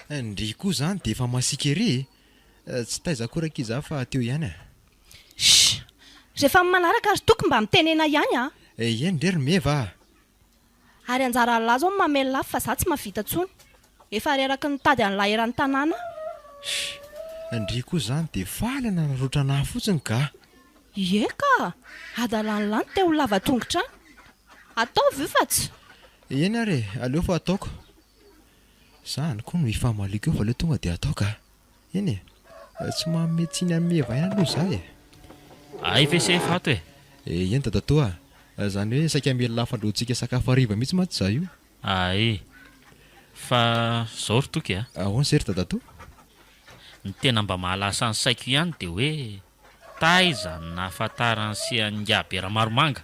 S3: Ndry koa zany dia efa masika ery. Tsy taiza korakiza fa teo ihany a.
S2: Rehefa manaraka ary toky mba mitenena ihany a.
S3: Eny rery meva.
S2: Ary anjara lahy zao mamely lafy fa za tsy mahavita tsony. Efa reraky nitady an'lahy eran'ny tanàna.
S3: Ndry koa zany dia faly narotra anahy fotsiny ka.
S2: Eka, adalanilany teo lava tongotra any. Ataovy io fa tsy.
S3: Eny ary aleo fa ataoko. Zany koa no ifamaliko eo fa aleo tonga dia ataoko a. Eny e, tsy mametsiny amin'ny meva ihany aloha za e.
S5: Vese fato e.
S3: Eny dadatoa. Zany hoe saika mely lafandroantsika sakafo hariva mihitsy mantsy za io.
S5: Fa zao ry toky a.
S3: Ahoana sery dadatoa?
S5: Ny tena mba mahalasa ny saiko ihany dia hoe taiza nahafantarany sy angabera maromanga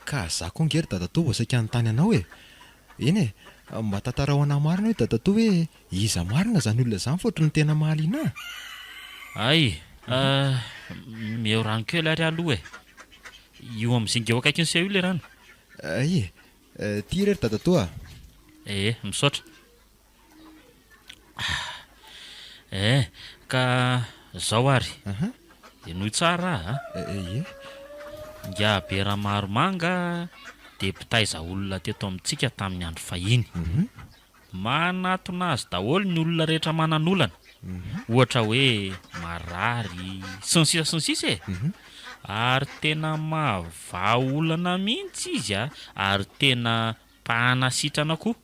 S3: ka za koa ngery dadatoa vao saika ny anao e. Eny e, mba tantara ho anahy marina hoe dadatoa hoe iza marina zany olona zany fotry ny tena mahaliana.
S5: Meo rano kely ary aloha e. Io amin'izay eo akaiky ny se io le rano.
S3: Ty rery dadatoa.
S5: Misaotra. Ka zao ary. Dia noho tsara ngabera maromanga dia mpitaiza olona teto amintsika tamin'ny andro fahiny. Manatona azy daholo ny olona rehetra mananolana. Ohatra hoe marary sy ny sisa e. Ary tena mahavaolana mihitsy izy ary tena mpanasitrana koa.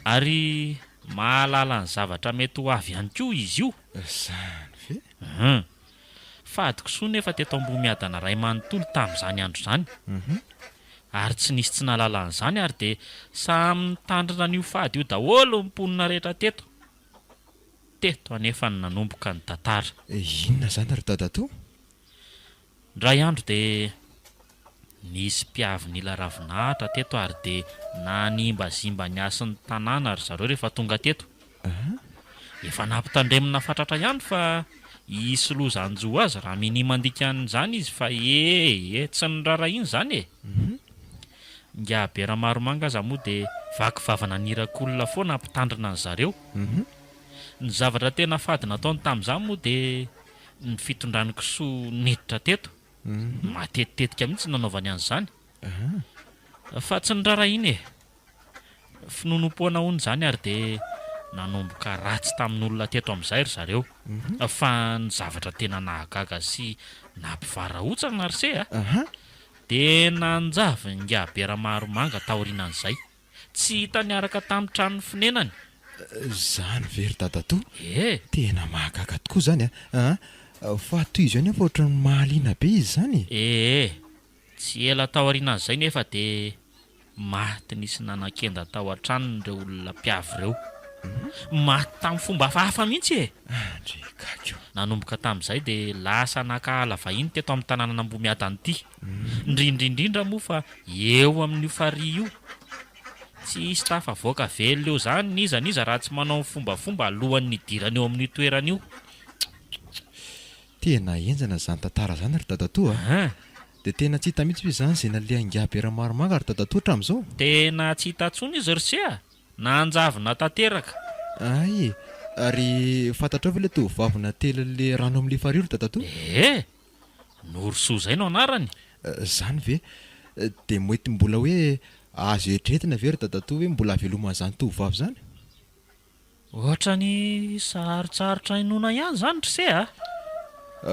S5: Ary mahalala ny zavatra mety ho avy ihany koa izy io.
S3: Zany ve?
S5: Fadiko soa nefa teto Ambohimiadana ray manontolo tamin'izany andro zany. Ary tsy nisy tsy nahalala an'izany ary dia samy nitandrina an'io fady io daholo mponina rehetra teto. Teto anefa ny nanomboka ny tantara.
S3: Inona zany ry dadatoa?
S5: Ndray andro dia nisy mpiavin'ila ravinahitra teto ary dia nanimbazimba ny asin'ny tanàna ary zareo rehefa tonga teto. Efa nampitandremina fatratra ihany fa isy lozanjo azy raha mini mandika an'izany izy fa tsy nirara iny zany e. Ngabera maromanga aza moa dia vakivavana nirakolona foana nampitandrina ny zareo. Ny zavatra tena fady nataony tamin'izany moa dia ny fitondrany kisoa niditra teto. Matetitetika mihitsy nanaovany an'izany. Fa tsy nirara iny e. Finonompoana hony zany ary dia nanomboka ratsy tamin'olona teto amin'izay ry zareo. Fa ny zavatra tena nahagaga sy nampivarahontsana ary se dia nanjavy ngabera maromanga taorianan'izay. Tsy hita niaraka tamin'ny tranony fonenany.
S3: Zany very dadatoa?
S5: Tena
S3: mahagaga tokoa zany fa toy izy nefa ohatran'ny mahaliana be izy zany.
S5: Tsy ela taorianan'izay nefa dia maty nisy nanan-kenda tao an-tranony ireo olona mpiavy ireo. Maty tamin'ny fomba hafahafa mihitsy e. Nanomboka tamin'izay dia lasa nakahala vahiny teto amin'ny tanàna Ambohimiadana ity. Indrindrindrindra moa fa eo amin'io farihy io. Tsy isy tafavoaka velona eo zany niza raha tsy manao fombafomba alohan'ny idirany eo amin'ny toerana io.
S3: Tena enjana zany tantara zany ry dadatoa. dia tena tsy hita mihitsy hoe izany izay nale angabera maromanga ary dadatoatra amin'izao.
S5: tena tsy hitantsony izy rysea nanjavina tanteraka.
S3: Ay, ary fantatrao ve ilay tovavina telo le rano amin'le fariolo dadatoa?
S5: Norosoa zay no anarany.
S3: Zany ve? Dia mety mbola hoe azo etretina ve ry dadatoa hoe mbola havelomana izany tovavy zany?
S5: Ohatra ny sarotsarotra inona ihany zany rysea.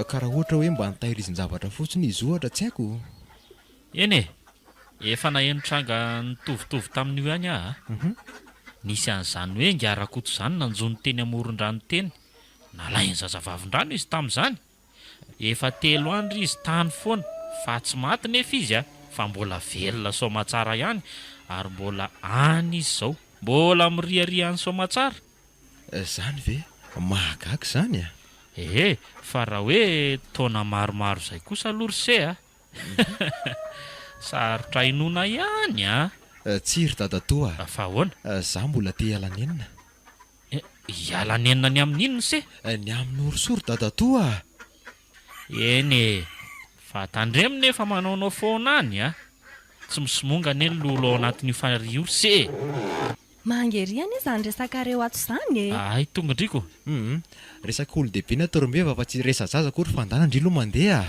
S3: Karaha ohatra hoe mba nitahirizin-javatra fotsiny izy ohatra, tsy haiko.
S5: Eny efa naheno-tranga nitovitovy tamin'io ihany aho. Nisy an'izany hoe ngarakoto izany nanjony teny amoron-drano teny, nalainy zazavavin-drano izy tamin'izany. Efa 3 andro izy tany foana fa tsy maty nefa izy fa mbola velona somatsara ihany ary mbola any izy izao, mbola miriaria any somatsara.
S3: Zany ve? Mahagaga zany a?
S5: Fa raha hoe taona maromaro izay kosa aloha rysea sarotra inona ihany
S3: Tsiry dadatoa.
S5: Fa ahoana?
S3: Za mbola te hiala nenina.
S5: Hiala nenina ny amin'inona se?
S3: Ny amin'ny orosory dadatoa.
S5: Eny fa tandremina efa manaonao foana any tsy misimonga ane lolo ao anatin'io fariho se.
S2: Mangeriana izany resaka reo ato izany
S5: Ay, tonga ndriko.
S3: Resaka olon-dehibe na toromeva fa tsy resa zaza kory fandanandrilo mandeha.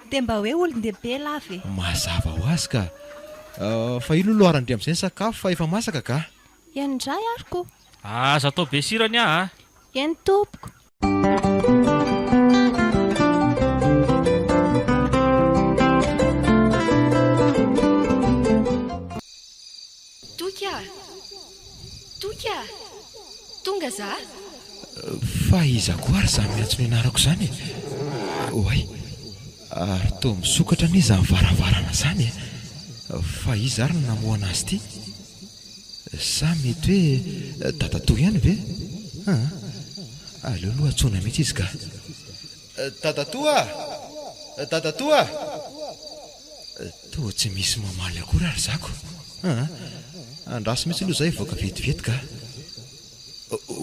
S2: dia mba hoe olon-dehibe lafy.
S3: Mazava ho azy ka. Fa ilo loharandry amin'izay ny sakafo fa efa masaka ka.
S2: Endray ariko.
S5: Aza atao be sirany
S2: Eny tompoko.
S1: Toka tonga za.
S3: Fa iza koa ary za miantso ny anarako izany. Oay, ary toa misokatra ny iza varavarana izany fa iza ary no namoana azy ity. Sa mety hoe dadatoa ihany ve? Aleo aloha antsona mihitsy izy ka. Dadatoa! Dadatoa! Toa tsy misy mamaly akory ary zako. Andraso mihitsy aloha izay voaka vetivety ka.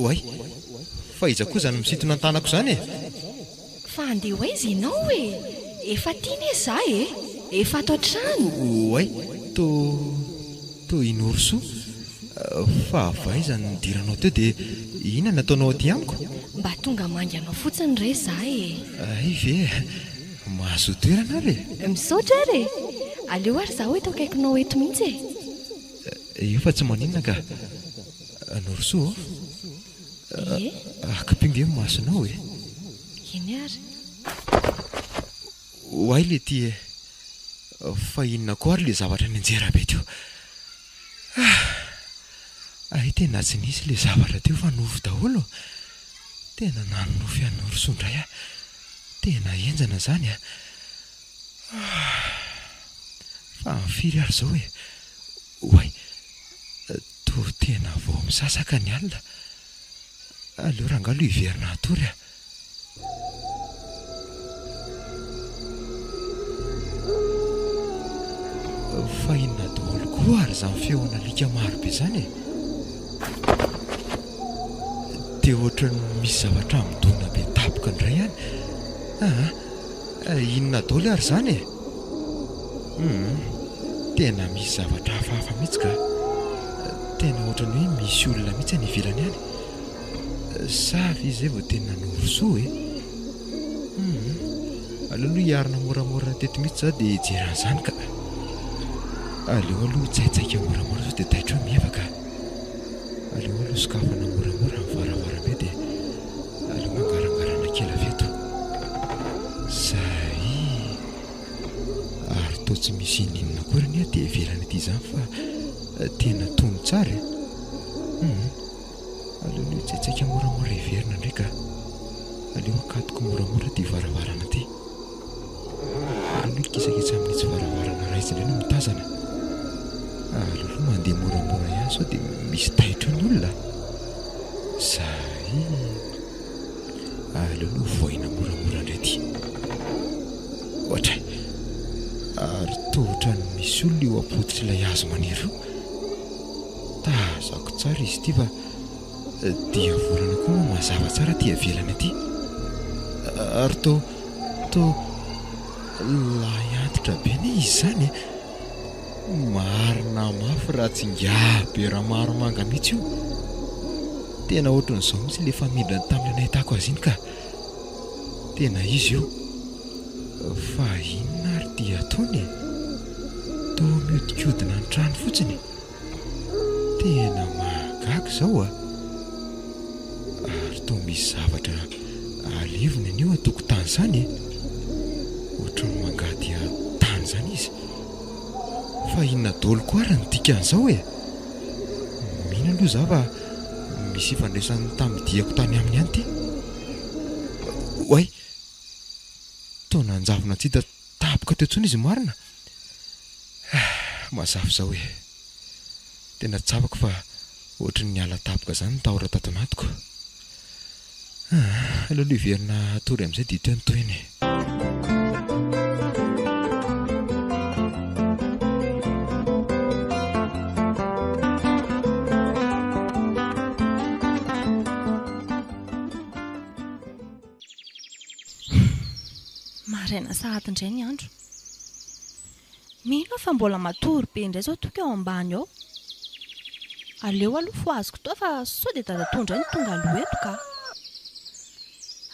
S3: Oay, fa iza koa izany misintona ny tanako izany
S1: Fa andeha ho aiza ianao efa tiana za efa ato an-trano.
S3: Oay, toa inorosoa. Fa avaiza ny nidiranao teo dia inona nataonao aty amiko?
S1: Mba tonga mangy anao fotsiny re za
S3: Ay ve, mahazo toerana ary
S1: misaotra ary aleo ary za hoe tao akaikinao eto mihitsy
S3: io fa tsy maninona ka. Norosoa akapinga eo masonao
S1: eny ary.
S3: Oay le ty fa inona koa ary le zavatra ny anjera be teo. Ay tena tsy nisy le zavatra teo fa nofo daholo. Tena nanonofy an'ny Norosoa indray tena enjana zany fa mifiry ary zao oay, toa tena vao misasaka ny alina. Aleo rangalo hiverina atory fa inona daholo koa ary izany feona lika marobe izany dia ohatra ny misy zavatra midona be tapoka indray ihany. Inona daholo ary izany tena misy zavatra hafahafa mihitsy ka. Tena ohatra ny hoe misy olona mihitsy any ivelany any. Savy izy zay vao tena Norosoa aleo aloha hiarina moramora teto mihitsy za dia hijeran'izany ka. Aleo aloha tsaitsaika moramora sao dia taitra hoe mievaka. Aleo aloha sokafana moramora mivaravarambe dia aleo mangarangarana kely avy eto. Zay ary toa tsy misy ininona kory ny dia ivelany aty izany fa tena tono tsara aleo aloha tsaitsaika moramora hiverina indray ka. Aleo akatoko moramora dia varavarana aty. Aleo aloha kisakitsy amin'itsy varavarana raitsy indray no mitazana. Aleo aloha mandeha moramora ihany sao dia misy taitra ny olona. Zay aleo aloha voaina moramora indray ty. Ohatra ary tohatra ny misy olona eo ampotitra ilay hazo maniry io. Tazako tsara izy ity fa dia volana koa mazava tsara ty avelany aty. Ary to lahy anty lavitra be ne izy zany e. Marina mafy raha tsingabe raha maromanga mihitsy io. Tena ohatran'izao mihitsy le famindra tamin'ny anahitako azy iny ka. Tena izy io. Fa inona ary dia ataony e? Toa miodikodina ny trano fotsiny. Tena mahagaga izao a. Ary toa misy zavatra alevony an'io an-tokotany izany e. Ohatran'ny mangady tany izany izy. Fa inona daholo koa ary ny dikan'izao e? Mino aloha za fa misy ifandraisany tamin'ny tany aminy ihany ty. Oay, toa nanjavona tsy hita tapoka teo intsony izy marina. Mazava izao e. Tena tsapako fa ohatran'ny niala tapoka izany ny tahora tato anatiko. Alalo hiverina tory amin'izay dia teo ny toeny e.
S2: Maraina sahady indray ny andro. Mino fa mbola matory be indray zao toka eo ambany ao. Aleo aloha fo azoko toa fa sao dia dadatondra ny tonga aloha eto ka.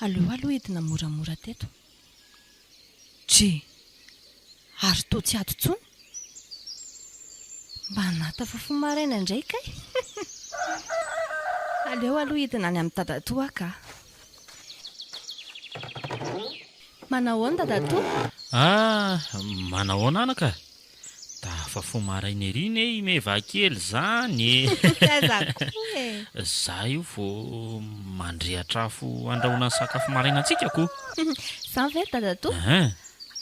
S2: Aleo aloha edina moramora teto. Ary toa tsy ato intsony. Mba natafafo maraina indray kay. Aleo aloha edina any amin'ny dadatoa ka. Manahoana dadatoa?
S5: Manahoana anaka? Tafafo maraina ery ne meva kely zany. Za io vao mandrehatra afo andrahoana sakafo maraina antsika ko.
S2: Zany ve dadatoa?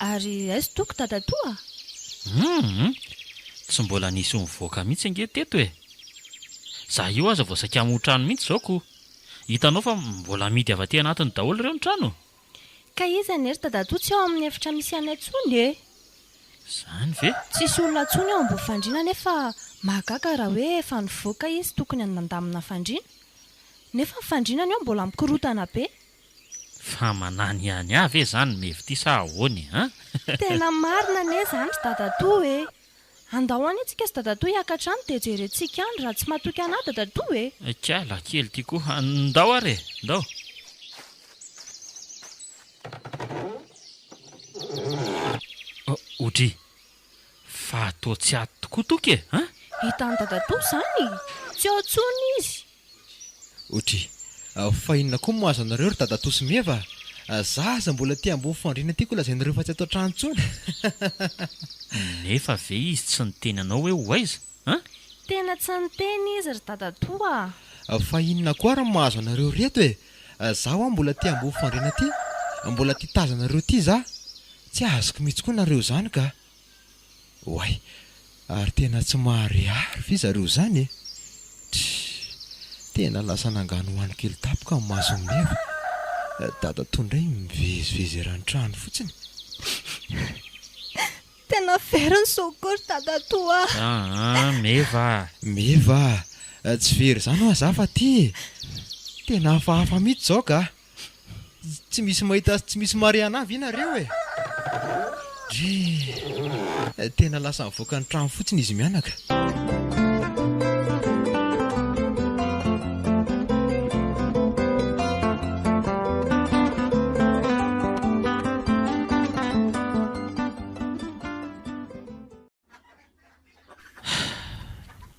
S2: Ary aiza toko dadatoa?
S5: Tsy mbola nisy mivoaka mihitsy ange teto e. Za io aza vao saika amin'ny trano mihitsy zao ko. Hitanao fa mbola midy avy aty anatiny daholo ireo ny trano.
S2: Ka iza nery dadatoa tsy ao amin'ny efitra misy anay tsony e.
S5: Zany ve?
S2: Tsisy olona tsony ao ambony fandriana nefa mahagaga raha hoe efa nivoaka izy tokony handamina fandriana. Nefa ny fandrianany ao mbola mikorotana be.
S5: Fa manany ihany avy e zany mevity sa ahoany ha?
S2: Tena marina ne zany dadatoa e. Andao any antsika sy dadatoa hiakatra any dia jerentsika any raha tsy matoky anahy dadatoa e.
S5: Kiala kely ty koa. Ndao ary e, ndao. Odry, fa atao tsy ato tokoa toky e, ha?
S2: Hitany dadatoa zany, tsy ao tsony izy.
S3: Odry, fa inona koa mahazo anareo ry dadatoa sy meva? Zaza mbola ty ambony fandriana ty koa lazainareo fa tsy atao trano intsony.
S5: Nefa ve izy tsy niteny anao hoe ho aiza? Ha?
S2: Tena tsy niteny izy ry dadatoa.
S3: Fa inona koa ary mahazo anareo reto e? Zaho mbola ty ambony fandriana ty, mbola ty tazanareo ty za. Tsy azoko mihitsy koa nareo zany ka. Oay, ary tena tsy mahariary ve zareo zany e? Tena lasa nangano hoany kely tapoka amin'ny maso meva. Dadatoa indray mivezivezy raha ny trano fotsiny.
S2: Tena very ny sokory dadatoa.
S5: Meva.
S3: Meva, tsy very zany ho aza fa ty. Tena hafahafa mihitsy zao ka. Tsy misy mahita tsy misy mariana avy ianareo e. Tena lasa mivoaka ny trano fotsiny izy mianaka.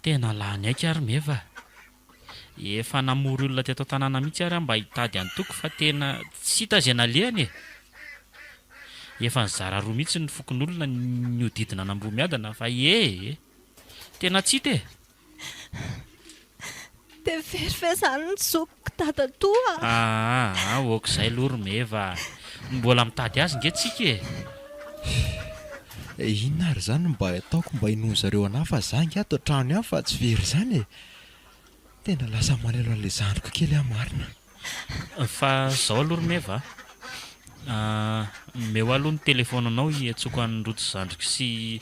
S5: Tena lany aika ary meva. Efa namory olona teto tanàna mihitsy ary mba hitady antoko fa tena tsy hita izay nalehany e. Efa nizara roa mihitsy ny fokon'olona ny odidina anambomiadana fa tena tsy hita e.
S2: Dia very ve zany ny sokoko dadatoa?
S5: Okizay lory meva. Mbola mitady azy nge tsika e.
S3: Inona ary zany mba ataoko mba hinono zareo anahy fa zangy ato trano ihany fa tsy very zany e. Tena lasa malelo an'ilay zandriko kely aho marina.
S5: Fa zao aloha meva. Meo aloha ny telefonanao hiantsoko an'ny rojo zandriko sy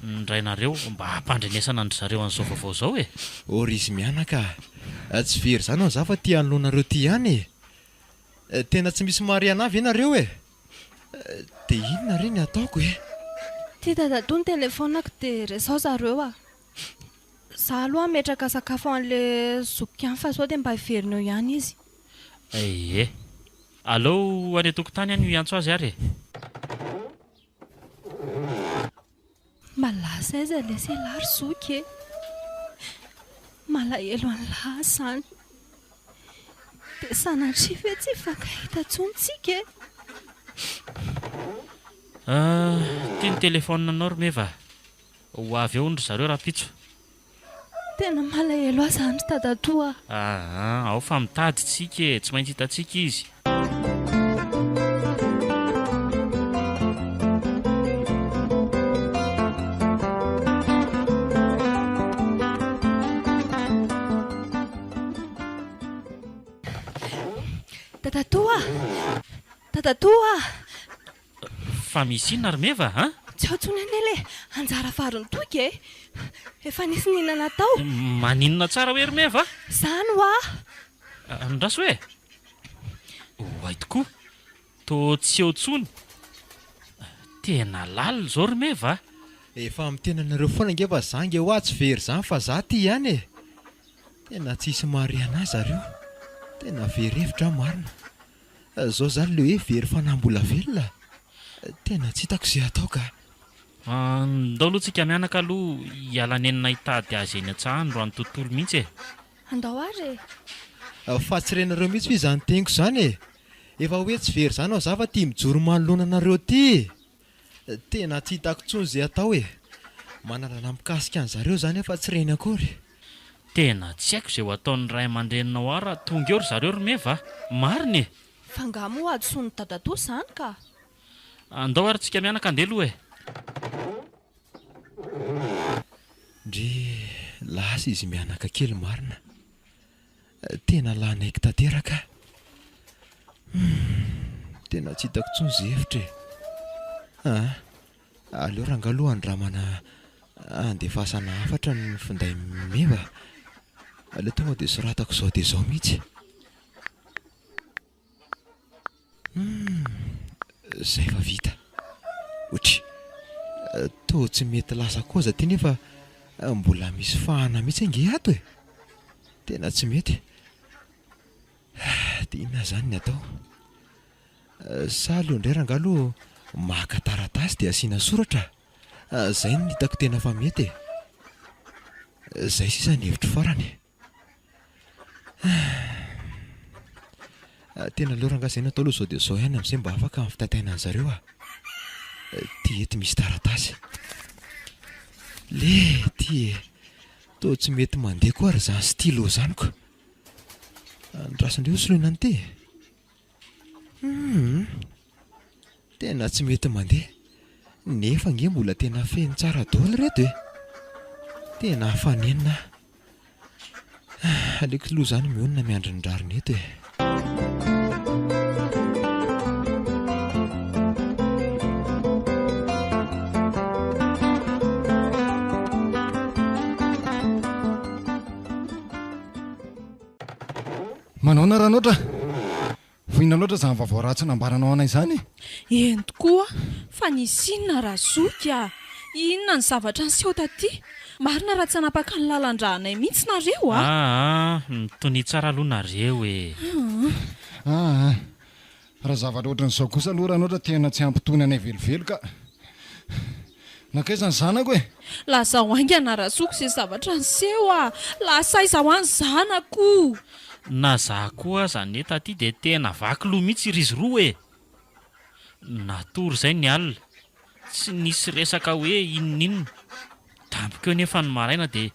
S5: ndrainareo mba hampandrenesana andry zareo an'izao vaovao zao e.
S3: Ory izy mianaka. Tsy very zany ao za fa ty hanolonareo ty ihany e. Tena tsy misy mariana avy ianareo e. Dia inona re ny ataoko e?
S2: Ty dadatoa ny telefonako dia resao zareo a. Za aloha metraka sakafo an'le zoky ihany fa sao dia mba hiverinao ihany izy.
S5: Ie. Allo any tokotany any io antso azy ary.
S2: Malasa izy le selary zoky e. Malahelo an'lahy zany. Dia sanatria ve tsy fankahita tsontsika e.
S5: Tia ny telefona anao Romeva. Ho avy eo ndry zareo raha pitso.
S2: Tena malahelo azy zany dadatoa.
S5: Ao fa mitady tsika e, tsy maintsy hitantsika izy.
S2: Dadatoa
S5: Fa misy inona Romeva ha?
S2: tsy aotsony an'ele anjara varony toky e. Efa nisy ninana tao.
S5: Maninona tsara hoe Romeva?
S2: Zany hoa.
S5: Andraso hoe? Hay tokoa. Tô tsy eo tsony. Tena lalina zao Romeva.
S3: Efa mitena anareo foana nge fa za nge hoa tsy very zany fa za ty ihany e. Tena tsisy mahare anazy zareo. Tena very hevitra marina. Zao zany le hoe very fanambola velona. Tena tsy hitako izay atao ka.
S5: Ndao aloha tsika mianaka aloha hiala nenina hitady azy eny an-tsahandro any tontolo mihitsy e.
S2: Andao ary e.
S3: Fa tsy renareo mihitsy hoe zany teniko zany e. Efa hoe tsy very zany aho za fa tia mijoro manoloana anareo ty. Tena tsy hitako tsony izay atao e. Manarana mikasika an'zareo zany efa tsy reny akory.
S5: Tena tsy haiko izay ho ataon'ny ray aman-dreninao ary tonga eo ry zareo Romeva. Marina e.
S2: Fangamo ho adosony dadatoa zany ka.
S5: Andao ary tsika mianaka andeha aloha e.
S3: Ndry lasa izy mianaka kely marina. Tena lanaiky tanteraka. Tena tsy hitako tsony izay hevitra e. Aleo rangaloha andramana andefasana hafatra ny finday meva. Aleo tonga dia soratako izao dia izao mihitsy. Zay fa vita. Otry to tsy mety lasa koza ty nefa mbola misy fahana mihitsy ange ato e. Tena tsy mety. Dia inona zany ny atao? Sa aloha indray rangaloha maka taratasy dia asiana soratra. Zay no hitako tena fa mety e. Zay sisa ny hevitro farany. Tena aloha rangasaina atao aloha zao dia zao ihany amin'izay mba afaka amin'ny fitataina an'zareo a. Ty eto misy taratasy. Le ty e. To tsy mety mandeha koa ary zany stylo zaniko. Andrasandreo soloina ny ty. Tena tsy mety mandeha. Nefa nge mbola tena feno tsara daholo reto e. Tena hafanenina. Aleoko loha zany mionona miandry ny rariny eto e.
S4: Manao na raha noatra vohina loatra zany vaovao ratsy nambaranao anay zany.
S1: Eny tokoa fa nisy inona raha zoky a. Inona ny zavatra niseho taty. Marina raha tsy hanapaka ny lalan-drahanay mihitsy nareo a.
S5: Tony tsara aloha nareo e.
S4: Raha zavatra ohatran'izao kosa aloha raha noatra tena tsy ampitony anay velivelo ka. Nakaiza ny zanako e.
S1: Lasa ho aingana raha zoky izay zavatra niseho a. Lasa izaho any zanako.
S5: Na za koa zany taty dia tena vaky loha mihitsy izy roa e. Natory izay ny alina. Tsy nisy resaka hoe inona. Tampoko eo nefa ny maraina dia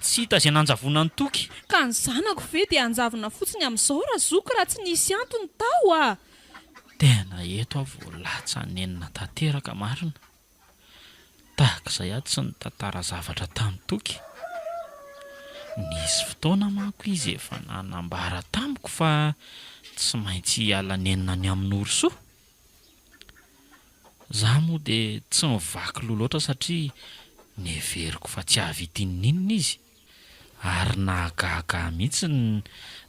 S5: tsy hita izay nanjavona ny toky.
S1: Ka ny zanako ve dia anjavona fotsiny amin'izao raha zoky raha tsy nisy antony tao a.
S5: Tena eto aho voalatsa nenina tanteraka marina. Tahaka izay ato sy ny tantara zavatra tamin'ny toky. Nisy fotoana manko izy efa nanambara tamiko fa tsy maintsy hiala nenina ny amin'ny orsoa. Za moa dia tsy mivaky loha loatra satria neveriko fa tsy ahavidinin'inona izy. Ary nahagaga mihitsy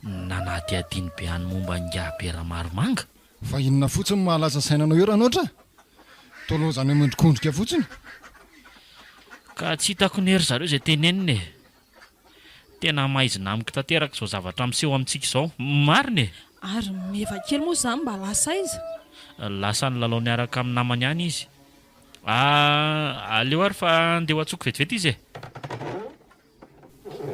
S5: nanadiadiny be any momba ny Ngabera Maromanga.
S4: Fa inona fotsiny mahalaza sainanao eo raha noatra? toloha zany amandrikondrika fotsiny.
S5: Ka tsy hitako nery zareo izay tenenina e. Tena maizina amiko tanteraka izao zavatra miseho amintsika izao. Marina e.
S1: Ary meva kely moa zany mba lasa izy.
S5: Lasa ny lalao niaraka amin'ny namany ihany izy. Aleo ary fa andeha ho atsoko vetivety izy e.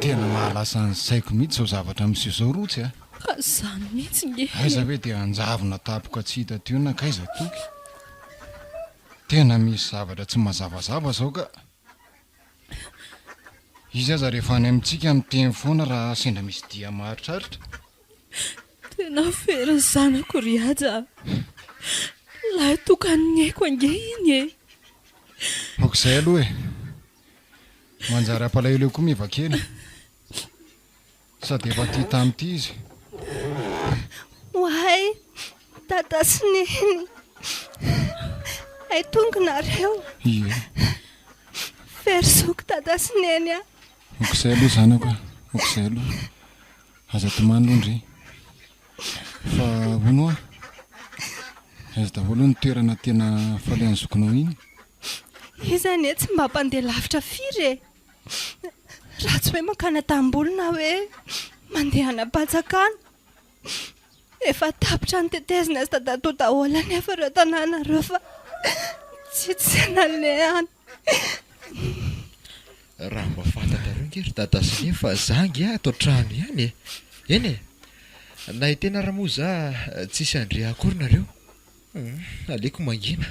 S4: Tena mahalasa ny saiko mihitsy izao zavatra miseho izao rotsy a.
S1: Ka zany mihitsy nge.
S4: Aiza hoe dia anjavona tapoka tsy hita teo na kaiza toky. Tena misy zavatra tsy mazavazava zao ka. Izy aza rehefa any amintsika miteny foana raha sendra misy dia maharitraritra.
S1: Tena fera zanako ry aja. Lahy tokany haiko ange iny e.
S4: Aok'izay aloha e. Manjary ampalahelo eo koa mivakely. Sady efa tia tamin'ity izy.
S2: Ohay, tata sy neny. Ay tongonareo.
S4: Ie.
S2: Versoko tata sy neny a.
S4: Aok'izay aloha zanako a. Aok'izay aloha. Aza tomany londry. Fa hono a. Aiza daholo ny toerana tena falehan'ny zokinao iny.
S2: Izany e tsy mba mpandeha lavitra firy e. Raha tsy hoe mankana tambolo na hoe mandeha anapatsakana. Efa tapitra ny tetezina sy tadato daholo nefa ireo tanàna reo fa tsy tsenalehany.
S3: Raha mba fantatrareo ngery dada sy nefa zangy atao trano ihany e. Eny e. Na tena raha moa za tsisy andre akory nareo. Aleko mangina.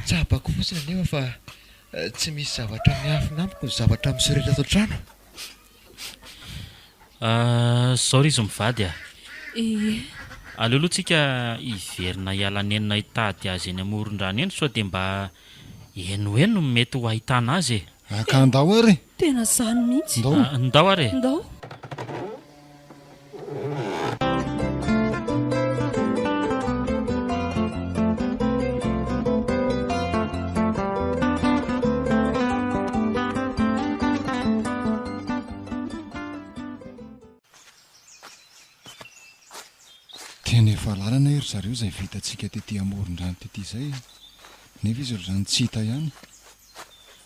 S3: Tsapako fotsiny anefa fa tsy misy zavatra miafina amiko ny zavatra misoratra ato trano.
S5: Zao izy mivady a. Aleo aloha tsika hiverina hialanenina hitady azy eny amoron-drano eny sao dia mba eno mety ho ahitana azy e.
S4: Aka andao ary.
S1: Tena zany mihitsy.
S5: Ndao ary.
S1: Ndao.
S4: Tena efa lalana ery zareo izay vitantsika tetỳ amoron-drano tetỳ izay. Nefa izy ry zany tsy hita ihany.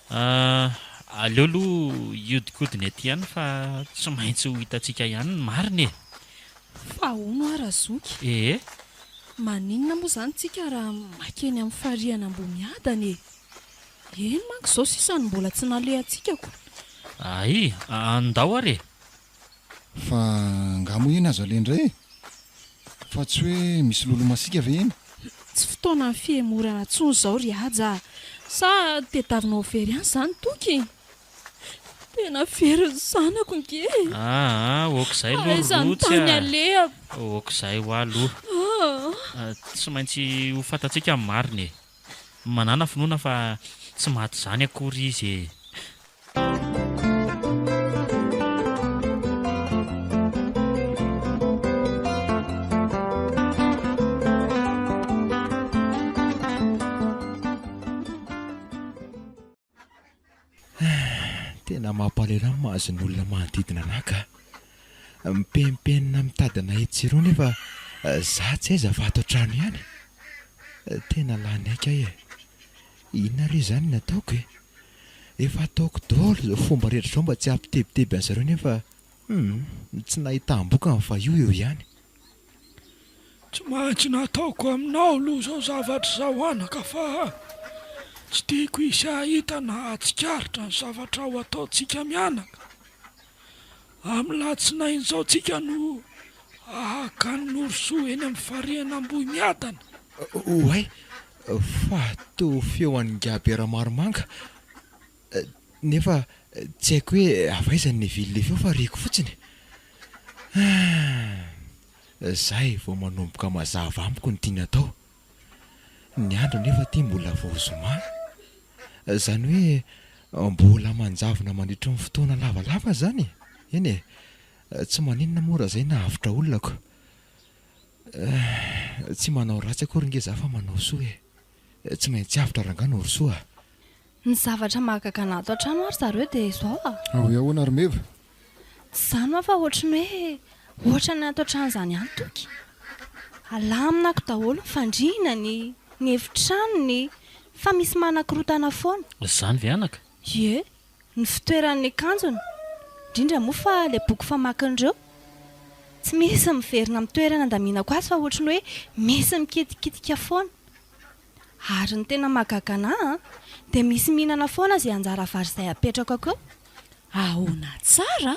S5: Aleo aloha iodikodiny aty ihany fa tsy maintsy ho hitantsika ihany ny marina e.
S1: Fa hono ara zoky. Maninona moa zany tsika raha makeny amin'ny farihana Ambomiadana e. Eny manko izao sisa ny mbola tsy nalehantsika ko.
S5: Ay, andao ary.
S4: Fa ngamo eny azo alendray. Fa tsy hoe misy lolo masika ve eny?
S1: Tsy fotoana ny fiemorana tsony izao ry aja. Sa tetavinao very ihany zany toky. Tena very zanako nge.
S5: Aok'izay aloha
S1: Aizany tany alehako.
S5: Aok'izay ho aloha. Tsy maintsy ho fantatsika amin'ny marina e. Manana finoana fa tsy maty zany akory izy e.
S3: Tena mampalahelo ny mahazo ny olona manodidina anaka. Mipempenina mitadina etsiro nefa za tsy aiza fa ato trano ihany. Tena lany aika e. Inona re zany nataoko e. Efa ataoko daholo izao fomba rehetra izao mba tsy hampitebiteby an'zareo nefa tsy nahitam-boka fa io eo ihany.
S6: Tsy maintsy nataoko aminao aloha izao zavatra izao anaka fa tsy tiako hisy ahita na atsikaritra ny zavatra ho ataontsika mianaka. Amin'ny latsinainy izao tsika no ahaka ny norosoa eny amin'ny farihana Ambomiadana.
S3: Oay, fa to feo an'ny gabera maromanga. Nefa tsy haiko hoe avaizany ny vily feo fa reko fotsiny. Zay vao manomboka mazava amiko ny tiana atao. Ny andro nefa ty mbola vao zoma. Zany hoe mbola manjavona mandritra ny fotoana lavalava zany. Eny e, tsy maninona mora zay nahavitra olonako. Tsy manao ratsy akory nge za fa manao soa e. Tsy maintsy avitra rangano ry soa.
S2: Ny zavatra mahagaga anato an-trano ary zareo dia izao a.
S4: Ahoana ary meva?
S2: Tsy zany moa fa ohatrany hoe ohatra ny ato an-trano izany ihany toky. Alaminako daholo ny fandrianany, ny efitranony fa misy manan-kirotana foana.
S5: Izany ve anaka?
S2: Ie, ny fitoeran'ny akanjony indrindra moa fa ilay boky famakin'ireo tsy misy miverina amin'ny toerana andaminako azy fa ohatrany hoe misy mikitikitika foana. Ary ny tena mahagaga anahy dia misy mihinana foana izay anjara vary izay apetrako ao.
S1: Ahoana tsara?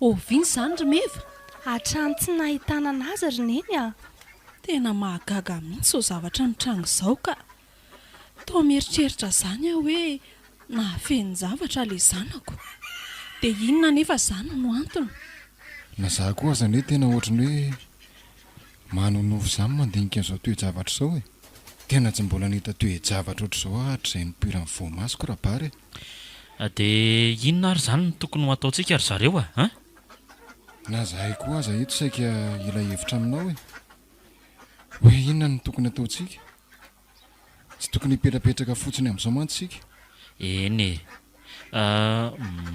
S1: Oviany izany ry meva?
S2: Hatrany tsy nahitana anazy ry neny a.
S1: Tena mahagaga mihitsy ho zavatra nitranga izao ka. Toa mieritreritra izany aho hoe nahafeny zavatra ilay zanako. Dia inona nefa izany no antony?
S4: Na za koa azany hoe tena ohatrany hoe manonofo izany mandinika an'izao toe-javatra izao e. Tena tsy mbola nahita toe-javatra ohatr'izao hatrizay nipoiran'ny voamasoko raha bary.
S5: Dia inona ary izany no tokony ho ataontsika ry zareo a?
S4: Na zahay koa aza eto saika ilay hevitra aminao e. Hoe inona no tokony ataontsika? Tsy tokony hipetrapetraka fotsiny amin'izao mantsika.
S5: Eny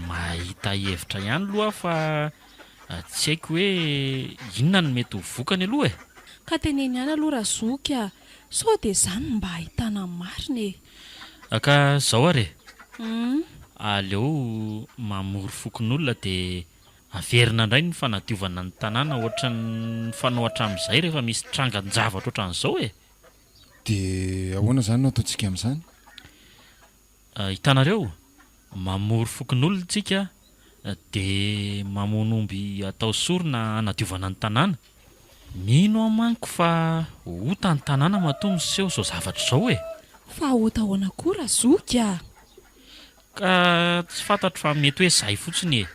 S5: mahita hevitra ihany aloha fa tsy haiko hoe inona no mety ho vokany aloha e.
S1: Ka teneny ihany aloha raha zoky sao dia izany mba ahitana marina e.
S5: Ka zao ary aleo mamory fokon'olona dia averina indray ny fanadiovana ny tanàna ohatra ny fanao hatramin'izay rehefa misy trangan-javatra ohatran'izao e.
S4: Dia ahoana izany no ataontsika amin'izany?
S5: Hitanareo, mamory fokon'olona tsika dia mamonomby atao sorona hanadiovana ny tanàna. Mino amanko fa ota ny tanàna matoa miseho izao zavatra izao e.
S1: Fa ota ahoana koa raha zoky
S5: Ka tsy fantatro fa mety hoe izay fotsiny e.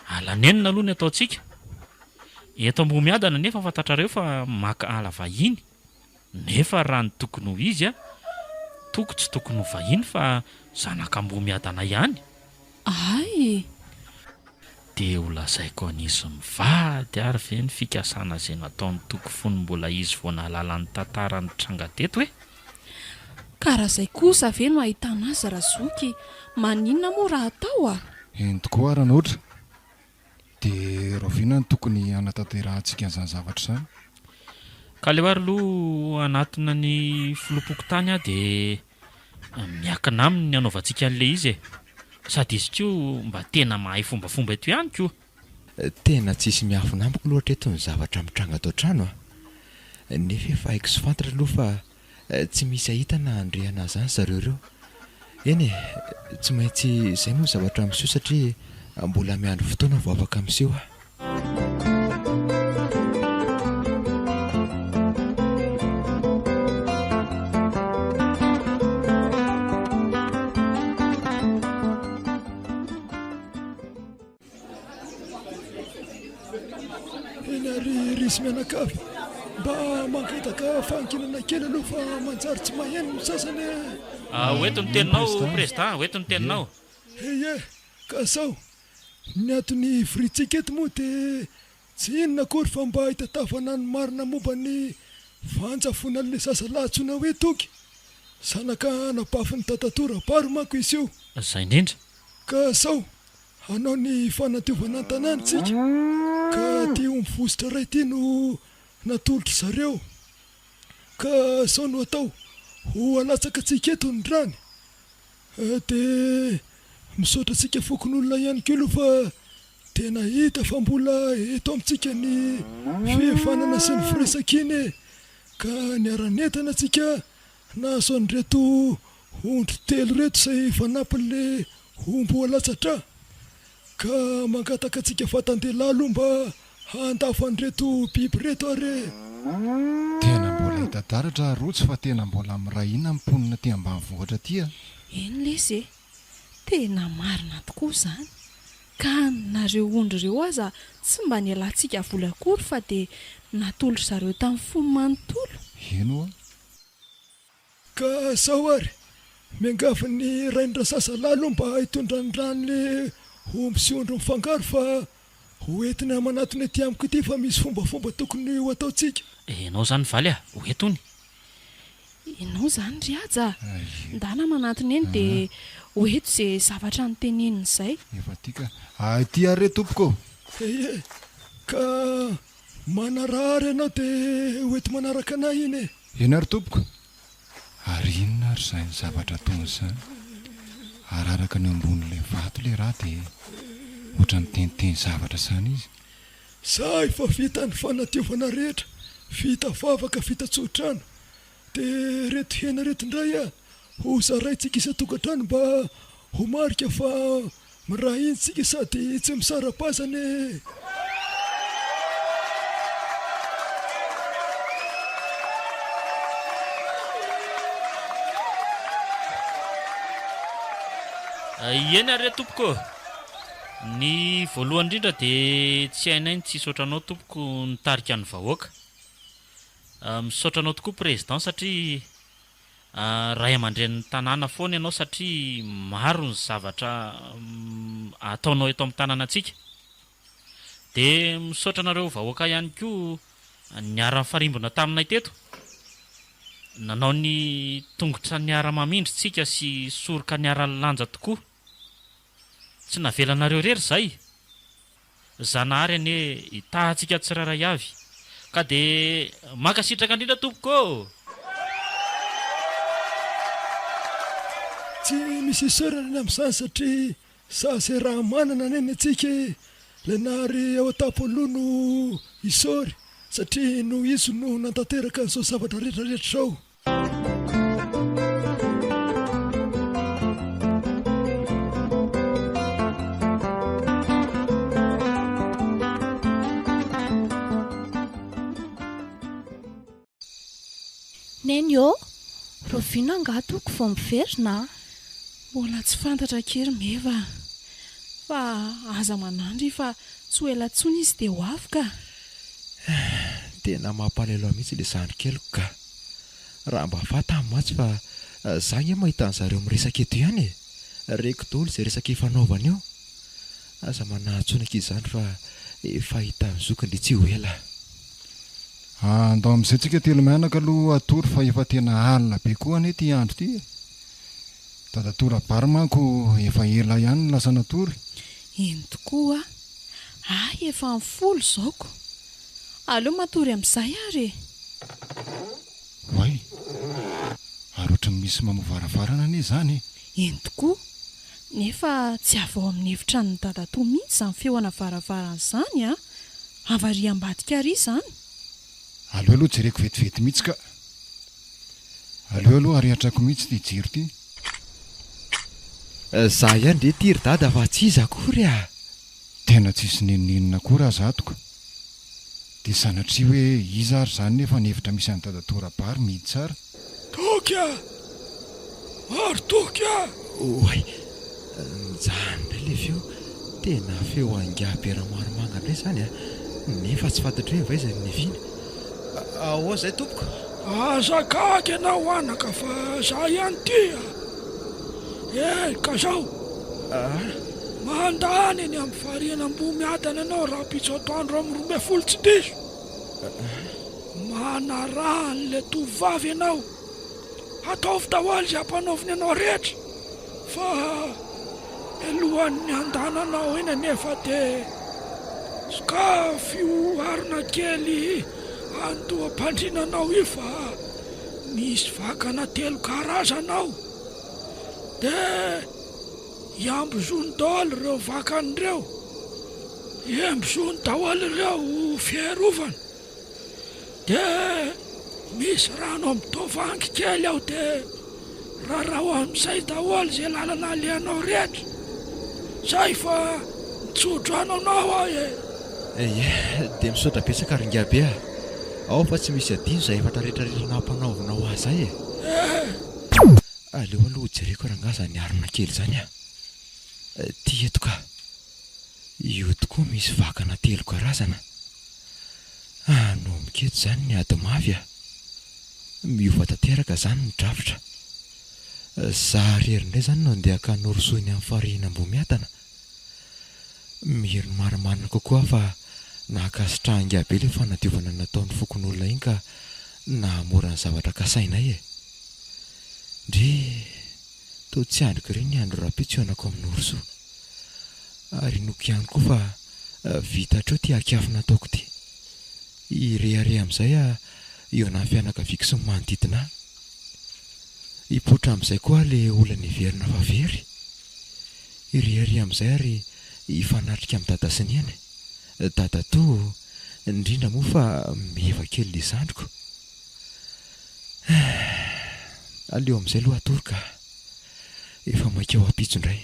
S5: Alanenina aloha ny ataontsika. Eto Ambohimiadana nefa fantatrareo fa maka ala vahiny. Nefa raha ny tokony ho izy toko tsy tokony ho vahiny fa zanaka Ambohimiadana ihany.
S1: Ay,
S5: Dia ho lazaiko an'izy mivady ary ve ny fikasana izay nataon'ny toko fony mbola izy vao nahalala ny tantarany tranga teto e.
S1: karaha izay kosa ve no ahitana azy raha zoky? Maninona moa raha atao
S4: Eny tokoa ary na ohatra. Dia rahovina no tokony hanatanterantsika an'izany zavatra izany.
S5: Ka leo ary aloha anatina ny filopoko tany dia miakina aminy ny anaovantsika an'ilay izy e. Sady izy koa mba tena mahay fombafomba eto ihany koa.
S3: Tena tsisy miafina ambiko loatra eto ny zavatra mitranga ato trano nefa efa haiko sy fantatra aloha fa tsy misy ahitana andrehana zany zareo ireo. Eny tsy maintsy izay moa zavatra miseho satria mbola miandry fotoana vao afaka miseho
S6: Risy mianakavy mba mangataka fankinana kely aloha fa manjary tsy maheno ny sasany
S5: Hoeto ny teninao président, hoeto ny teninao.
S6: Ie, ka sao ny atony vritsika eto moa dia tsy inona akory fa mba hitatavana ny marina momba ny fanjafona an'ilay sasalatsona hoe toky sanaka anabafin'ny tatatora baro manko izy io.
S5: Izay indrindra.
S6: Ka sao hanao ny fanadiovana ny tanàntsika ka tia ho mivozotra ray ity no natolotra zareo ka sao no atao ho alatsaka antsika eto ny rany dia misaotra antsika fokon'olona ihany koa aloha fa tena hita fa mbola eto amintsika ny fihefanana sy ny firesakiny ka niara-netana antsika nahazo an'ireto ondry telo reto izay fanampin'ilay omby ho alatsatra ka mangataka antsika fatan-dehilahy aloha mba handafa an'ireto biby reto ary.
S4: Tena mbola hita-daratra rotsy fa tena mbola mirahina mponina ty ambanivohitra ty
S1: Eny lesy tena marina tokoa izany. Ka nareo ondry ireo aza tsy mba nialantsika vola akory fa dia natolotra zareo tamin'ny fony manontolo.
S4: Eno
S6: Ka sao ary miangavy ny raindra sasalahy aloha mba hitondra ny ran'le omby sy ondry mifangaro fa hoentina manatony aty amiko ity fa misy fombafomba tokony ho ataontsika.
S5: Enao zany valy hoetony.
S1: Ianao zany ry aja ndana manatony eny dia hoeto izay zavatra noteneniny izay.
S4: efa tika ty ary re tompoko.
S6: Ie, ka manarary ianao dia hoety manaraka anahy iny
S4: eny ary tompoko. Ary inona ary izay ny zavatra tony izany? Araraka ny ambonin'ilay vato ilay raha dia ohatra ny teniteny zavatra izany izy.
S6: Zay fa vita ny fanadiovana rehetra, vita vavaka, vita tsotrano. Dia reto hena reto indray ho zaraintsika isan-tokantrano mba ho marika fa miraha intsika sady tsy misara-pasany.
S5: Eny ary tompoko, ny voalohany indrindra dia tsy hainay tsy saotranao tompoko nitarika ny vahoaka. Misaotranao tokoa président satria ray aman-dren'ny tanàna foana ianao satria maro ny zavatra ataonao eto amin'ny tanànantsika. Dia misaotranareo vahoaka ihany koa niara-farimbona taminay teto. Nanao ny tongotra niara-mamindritsika sy soroka niara-lanja tokoa. Tsy navelanareo rery izay. Zanahary ane hitahantsika tsiraray avy. Ka dia makasitraka indrindra tompoko.
S6: Tsy misy isorana amin'izany satria sasy raha manana neny antsika ilay nahary ao an-tampoloha no isory satria no izy no nantanteraka an'izao zavatra rehetrarehetra izao.
S2: Neny eo, rovina angatoko vao miverina.
S1: Mbola tsy fantatra kery meva, fa aza manandry fa tsy ho ela tsony izy dia ho avy ka.
S3: Tena mampalelo mihitsy ilay zandry keliko ka. Raha mba fantany matsy fa za nge mahita an'zareo miresaka eto ihany reko daholo izay resaka ifanaovana eo. Aza manahatsonaka izany fa efa hita ny zokiny dia tsy ho ela.
S4: Andao amin'izay tsika telo mianaka aloha atory fa efa tena alina be koa ane ty andro ty. Dadatora bary manko efa ela ihany ny lasa natory.
S1: Eny tokoa, efa amin'ny 10 zaoko. Aleo matory amin'izay ary.
S4: Way, ary ohatran'ny misy mamovaravarana ane izany.
S1: Eny tokoa, nefa tsy avao amin'ny hevitra ny dadatoa mihitsy izany feoana varavarana izany avaria ambadika ary izany.
S4: Aleo aloha jereko vetivety mihitsy ka. Aleo aloha ariatrako mihitsy ty jiro ty.
S3: Za ihany dia tiry dada fa tsy izy akory
S4: Tena tsisy neninenina akory aza atoko. Dia sanatria hoe iza ary izany nefa ny hevitra misy an'ny dadatora bary mihidy tsara.
S6: Toka! Maro toka!
S3: Oay, mijahany indray ilay feo. Tena feo angabera maromanga indray izany nefa tsy fantatro hoe vaiza ny neviana. Ao izay tompoko.
S6: Azakaky ianao anaka fa za ihany ty ka zao mandany eny amin'ny variana mbomiadana ianao raha pitsoatoandro amin'ny 12 tsy diso. Manaraha n'ilay tovavy ianao, ataovy daholo izay ampanaoviny ianao rehetra fa alohan'ny andananao eny anefa dia ska fioarina kely andoam-pandrinanao io fa misy vakana 3 karazanao. Dia iambozony daholo ireo vakan'ireo, iambozony daholo ireo fiarovana. Dia misy rano amin'ny tovangy kely ao dia rarao amin'izay daholo izay lalana alehanao rehetra. Zay fa mitsotro anao
S3: dia misaotra betsaka ringabe ao fa tsy misy adino izay efatra rehetrarehetra nampanaovina ho azay aleo aloha jereko rangaza ny arina kely izany ty eto ka. Io tokoa misy vakana 3 karazana. No miketo izany ny ady mavy miova tanteraka izany ny drafitra. Za rery indray izany no andeha ka norosoiny amin'ny fariana mbomiadana. Miry marimarina kokoa fa nahakasitrahangabe ilay fanadiovana nataon'ny fokon'olona iny ka nahamora ny zavatra kasainay ndre toa tsy andriko ireny ny andro raha-pitsionako amin'ny oroso. Ary noko ihany koa fa vita hatreo ty akiafy nataoko ty. Irehare amin'izay eo na fianakaviako sy ny manodidina. hipotra amin'izay koa le olana iverina fa very iriary amin'izay ary hifanatrika amin'ny dada sy ny eny dada to indrindra moa fa meva kely le zandriko aleo amin'izay aloha atoroka efa maika ao ampitso indray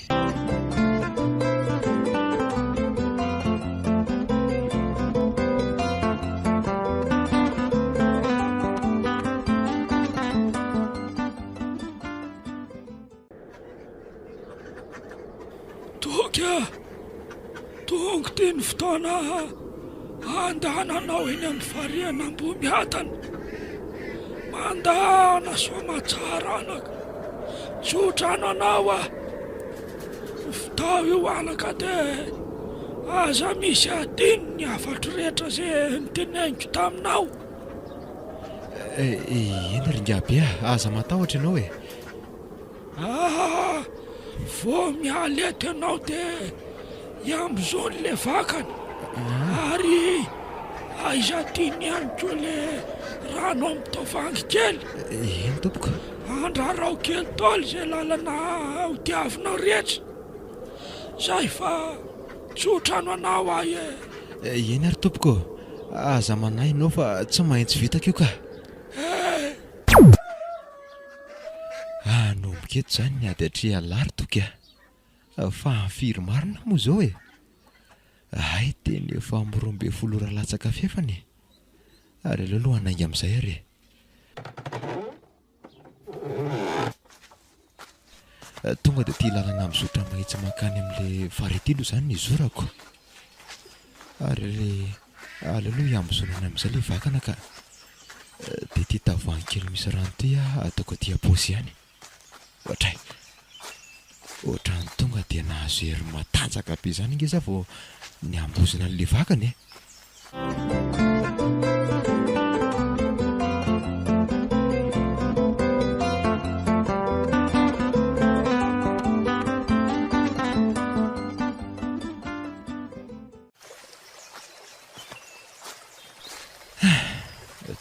S6: tonga ty ny fotoana andananao eny amin'ny variana mbomiatana mandana soamatsara anaka tsotrananao fitao io anaka de aza misy adiny ny afatro rehetra zay nitenainiko taminao
S3: eny ringabe aza matahotra ianao
S6: vo mialety anao de iambozony le vakany ary aizatiny ihany koa le rano amin'ny tovangy kely
S3: eny tompoko
S6: andrarao kely toly zay lalana hodiavinao rehetra zay fa tsotrano anao ahy
S3: eny ary tompoko aza manay ianao fa tsy maintsy vitako io ka anombiketo zany ny ady atrea lary toky fa firy marina moa zao ay teny efa mirombe folora latsaka fefany ary aleo aloha hanainga amin'izay ary tonga de tia lalana mizotra mahitsy mankany amin'le faritilo zany ny zorako ary aleo aloha iambozonana amin'izay le vakana ka de tia tavoangy kely misy rano ty ataoko aty aposy ihany ohatray ohatrany tonga dia nahazo hery matanjaka be zany inge za vao ny ambozina an'le vakany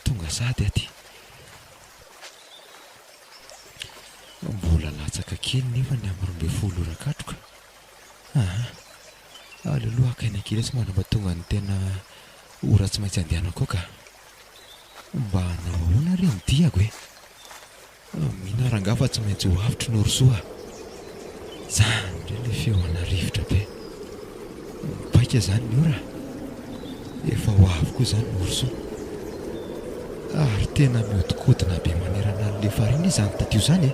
S3: tonga sady aty mbola latsaka kely nefa ny amrombe folo rakatroka alealoha akaina kely tsy manamba tonga ny tena ora tsy maintsy andehanako ka mba nahoana re nidiako mihina rangafa tsy maintsy ho avitry norosoa zany re le feoana rivotra be mipaika zany ny ora efa ho avy koa zany norosoa ary tena miodikodina be manerana n'le farina izany tatio zany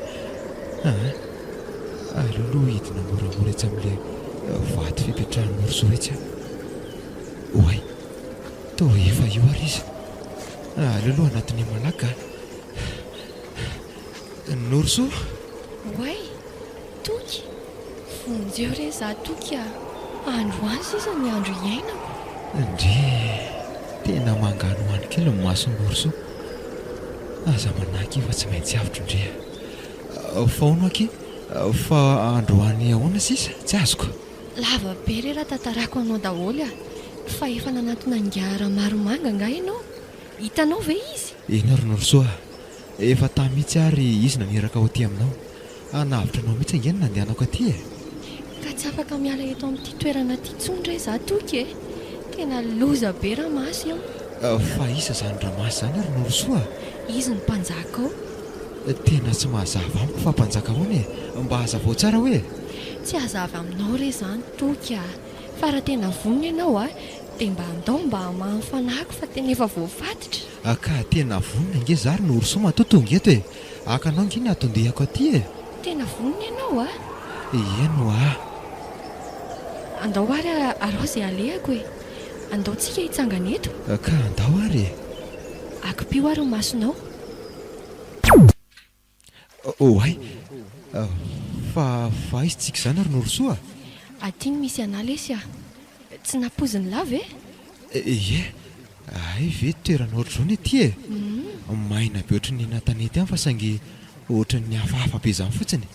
S3: alealoha hidina moramora etsy amin'le vaty fipetrahan'ny norosoa etsy oay to efa io ary izy alealoha anatin'ny malaka norosoa
S2: oay toky fonjeo re za toky andro any sisa ny andro iainako
S3: ndre tena mangano any kely ny masony norosoa aza manaky fa tsy maintsy avitro ndrea faono aky fa andro any ahoana sisa tsy azoko
S2: lava be re raha tantarako anao daholy fa efa nanatona angara maromanga nga ianao hitanao ve izy
S3: eny ary norosoa efa tamihitsy ary izy naniraka ho aty aminao anavitra anao mihitsy angeny nandehanako aty
S2: ka tsy afaka miala eto amin'ity toerana ty tsondra za toky tena loza be raha masy ao
S3: fa isa zany raha masy zany ary norosoa
S2: izy ny mpanjaka ao
S3: tena tsy mahazava amiko fa mpanjaka hoany mba hazavao tsara hoe
S2: tsy hazava aminao re zany toky fa raha tena vonona ianao dia mba andao mba mahafanako fa tena efa voafatitra
S3: ka tena vonona inge zary norosoa matotongeto akanao nginy atondehako aty
S2: tena vonona ianao
S3: eno
S2: andao ary arao zay alehako andao tsika hitsangana eto
S3: ka andao ary
S2: akipio ary masonao
S3: ay fa izy tsika zany ary norosoa
S2: atyny misy analesy tsy napoziny lava
S3: ay ve toerana ohatr' zao ny aty maina be ohatry ny natanety any fa sangy ohatra ny hafahafa be zany fotsiny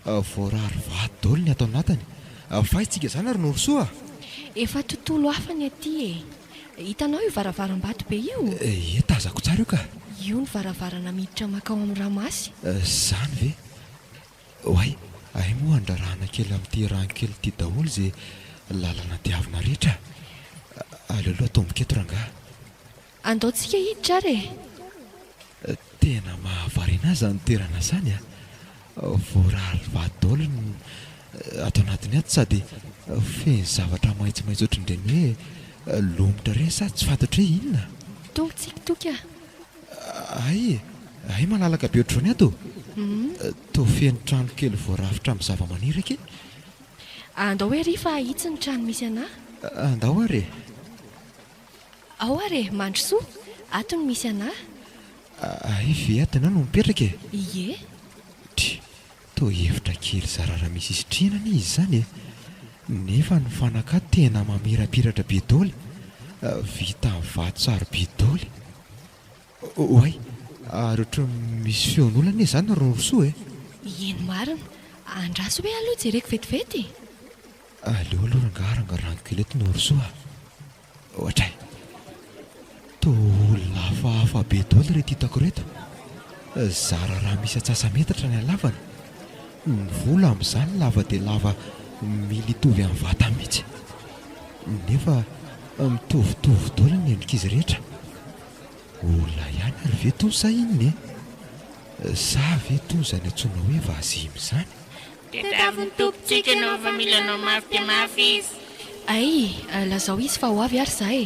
S3: voarary vaty dolo ny atao anatany fa itsika zany ary norosoa
S2: efa tontolo hafa ny aty hitanao io varavaram-bato be io
S3: tazako tsara io ka
S2: io ny varavarana miditra makao amin'ny ramasy.
S3: Zany ve oay ay moa andrarahana kely amin'ity rano kely ity daholo zay lalana diavina rehetra. Aleoloha tomboka eto rangaha.
S2: Andaontsika hiditra re.
S3: Tena mahavarina azy ny toerana izany a. Voarary vadolo no ato anatiny ato sady feno zavatra maitsomaitso ohatran'ireny hoe lomotra ireny sady tsy fantatra hoe inona.
S2: Tongotsika toka.
S3: Ay malalaka be ohatr'izany ato. Toa feno trano kely voarafitra amin'ny zavamaniry ake.
S2: Andao hoe ry fa hitsy ny trano misy anahy.
S3: Andao ary.
S2: Ao ary mandrosoa ato no misy anahy.
S3: Ay ve atana no mipetraka e.
S2: Ie.
S3: Toa hevitra kely zarara misy isitrinana izy zany e. Nefa ny fanaka tena mamirapiratra be daholo. Vita amin'ny vato sary be daholo. Oay ary ohatra misy feon'olana e zany ry Rosoa e.
S2: Eny marina. Andraso hoe aloha jereko vetivety.
S3: Aleo aloha rangaranga rano kely eto no Rosoa. Ohatray. Toa lafahafa be daholo reto hitako reto. Zara raha misy atsasametatra ny halavana. Ny vola amin'izany lava dia lava mila hitovy amin'ny vata mihitsy. Nefa mitovitovy daholo ny endrik'izy rehetra. Olona ihany ary ve toy sa inona e? Sa ve toy izany antsoina hoe vazimy izany?
S7: Tedavy ny tompontsika ianao fa mila anao mafy dia mafy izy.
S2: Ay, lazao izy fa ho avy ary za e.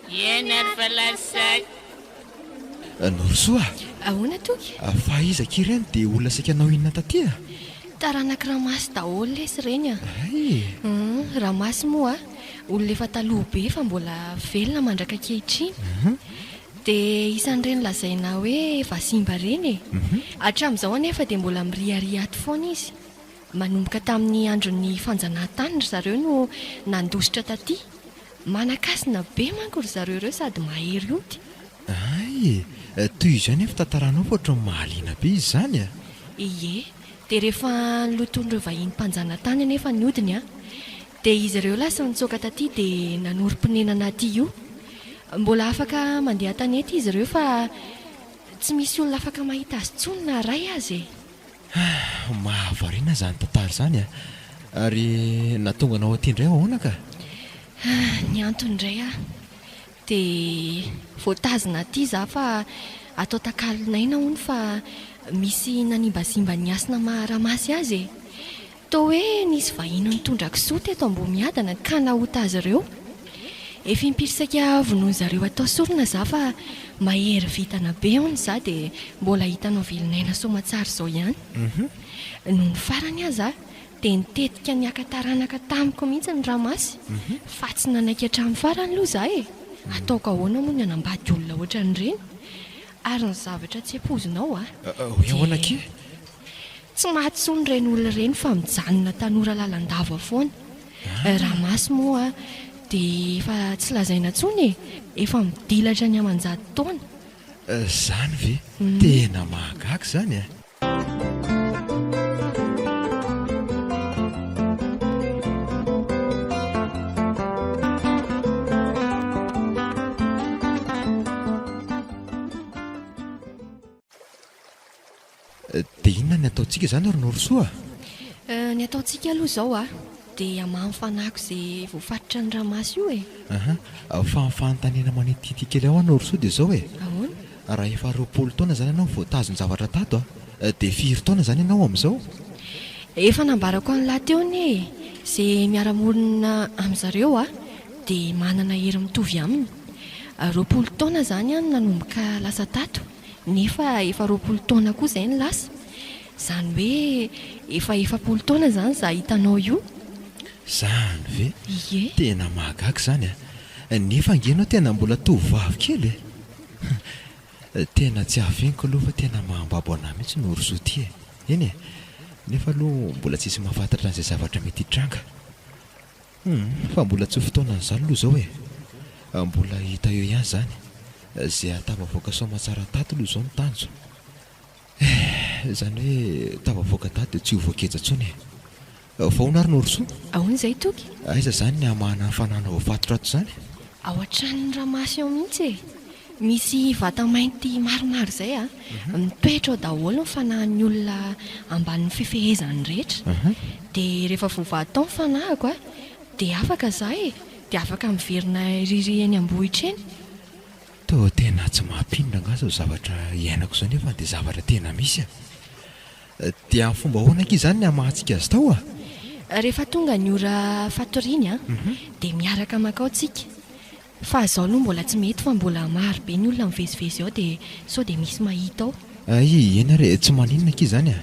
S7: Eny ary fa lasay.
S3: Rosoa.
S2: Ahoana toka?
S3: Fa izaka ireny dia olona saika anao inona taty a?
S2: Taranaka ramasy daholo lesy ireny a.
S3: Ay.
S2: Ramasy moa olona efa taloha be fa mbola velona mandraka ankehitriny. Dia isan'ireny lazaina hoe vasimba ireny e. Hatramin'izao anefa dia mbola miriaria ato foana izy. Manomboka tamin'ny andron'ny fanjanahantany ry zareo no nandositra taty. Manakasina be manko ry zareo ireo sady mahery ody.
S3: Ay, toy izany efa tantaranao fa ohatran'ny mahaliana be izy zany a.
S2: Ie, dia rehefa niloton'ireo vahiny mpanjanahantany anefa ny odiny a, dia izy ireo lasa nitsoaka taty dia nanorim-ponenana aty io. Mbola afaka mandeha tanety izy ireo fa tsy misy olona afaka mahita azy tsony na ray azy e.
S3: Mahavariana zany tantara zany a. Ary natonga anao aty indray ahoana ka?
S2: Ny antony indray a dia voatazina aty za fa atao takalinaina hono fa misy nanimbazimba ny asina maharamasy azy e. Toa hoe nisy vahiny nitondra kisoa teto Ambomiadana ka nahota azy ireo. Efa impirisaka vonoiny zareo atao sorona za fa mahery vitana be hono za dia mbola hitanao vilinaina somatsara izao ihany. Noho ny farany aza dia nitetika ny akataranaka tamiko mihitsy ny ramasy. Fa tsy nanaiky hatramin'ny farany aloha za e. Ataoko ahoana moa ny anambady olona ohatran'ireny. Ary ny zavatra tsy ampozinao a.
S3: Hoe ahoana ke?
S2: Tsy mahatsoa ireny olona ireny fa mijanona tanora lalandava foana. Ramasy moa dia efa tsy lazaina intsony e. Efa midilatra ny amanjady taona.
S3: Zany ve? Tena mahagaga zany a. Dia inona ny ataontsika izany ry Rosoa?
S2: Ny ataontsika aloha izao a dia hamamy fanako izay voafaritra ny ramasy io e.
S3: Fa fanontaniana manitity kely ao anao Rosoa dia izao e.
S2: Ahoana?
S3: Raha efa 20 taona zany ianao voatazo ny zavatra tato a, dia 4 taona zany ianao amin'izao.
S2: Efa nambarako an'lahy teo ne izay miara-monina amin'izareo a dia manana hery mitovy aminy. 20 taona zany a nanomboka lasa tato nefa efa 20 taona koa izay ny lasa. Izany hoe efa 40 taona zany za hitanao io.
S3: Zany ve?
S2: Ie.
S3: Tena mahagaga zany a. Nefa angenao tena mbola tovovavy kely e. Tena tsy haveniko aloha fa tena mahambabo anahy mihitsy no Rosoa ty e. Eny e. Nefa aloha mbola tsisy mahafantatra an'izay zavatra mety hitranga. Fa mbola tsy ho fotoanan'izany aloha izao e. Mbola hita eo ihany zany. Izay atavavoaka somatsara tato aloha izao ny tanjo. Izany hoe tavavoaka tato dia tsy ho voakeja intsony e. Fa ahoana ary no Rosoa?
S2: Ahoana izay toky?
S3: Aiza zany ny hamahana ny fanahana voafatotra ato zany?
S2: Ao an-tranon'ny ramasy ao mihitsy e.
S8: Misy vata mainty maromaro izay a mitoetra ao daholo ny fanahin'ny olona ambanin'ny fifehezany rehetra. Dia rehefa voavaha tao ny fanahiko a, dia afaka izaho dia afaka miverina riry eny ambohitra eny.
S3: Toa tena tsy mampinona angazy zavatra iainako izao nefa dia zavatra tena misy a. Dia amin'ny fomba ahoana anky izany ny hamahantsika azy tao a?
S8: Rehefa tonga ny ora fatoriany a, dia miaraka makao tsika. Fa izao aloha mbola tsy mety fa mbola maro be ny olona mivezivezy ao dia sao dia misy mahita ao.
S3: Eny re tsy maninona anky izany a?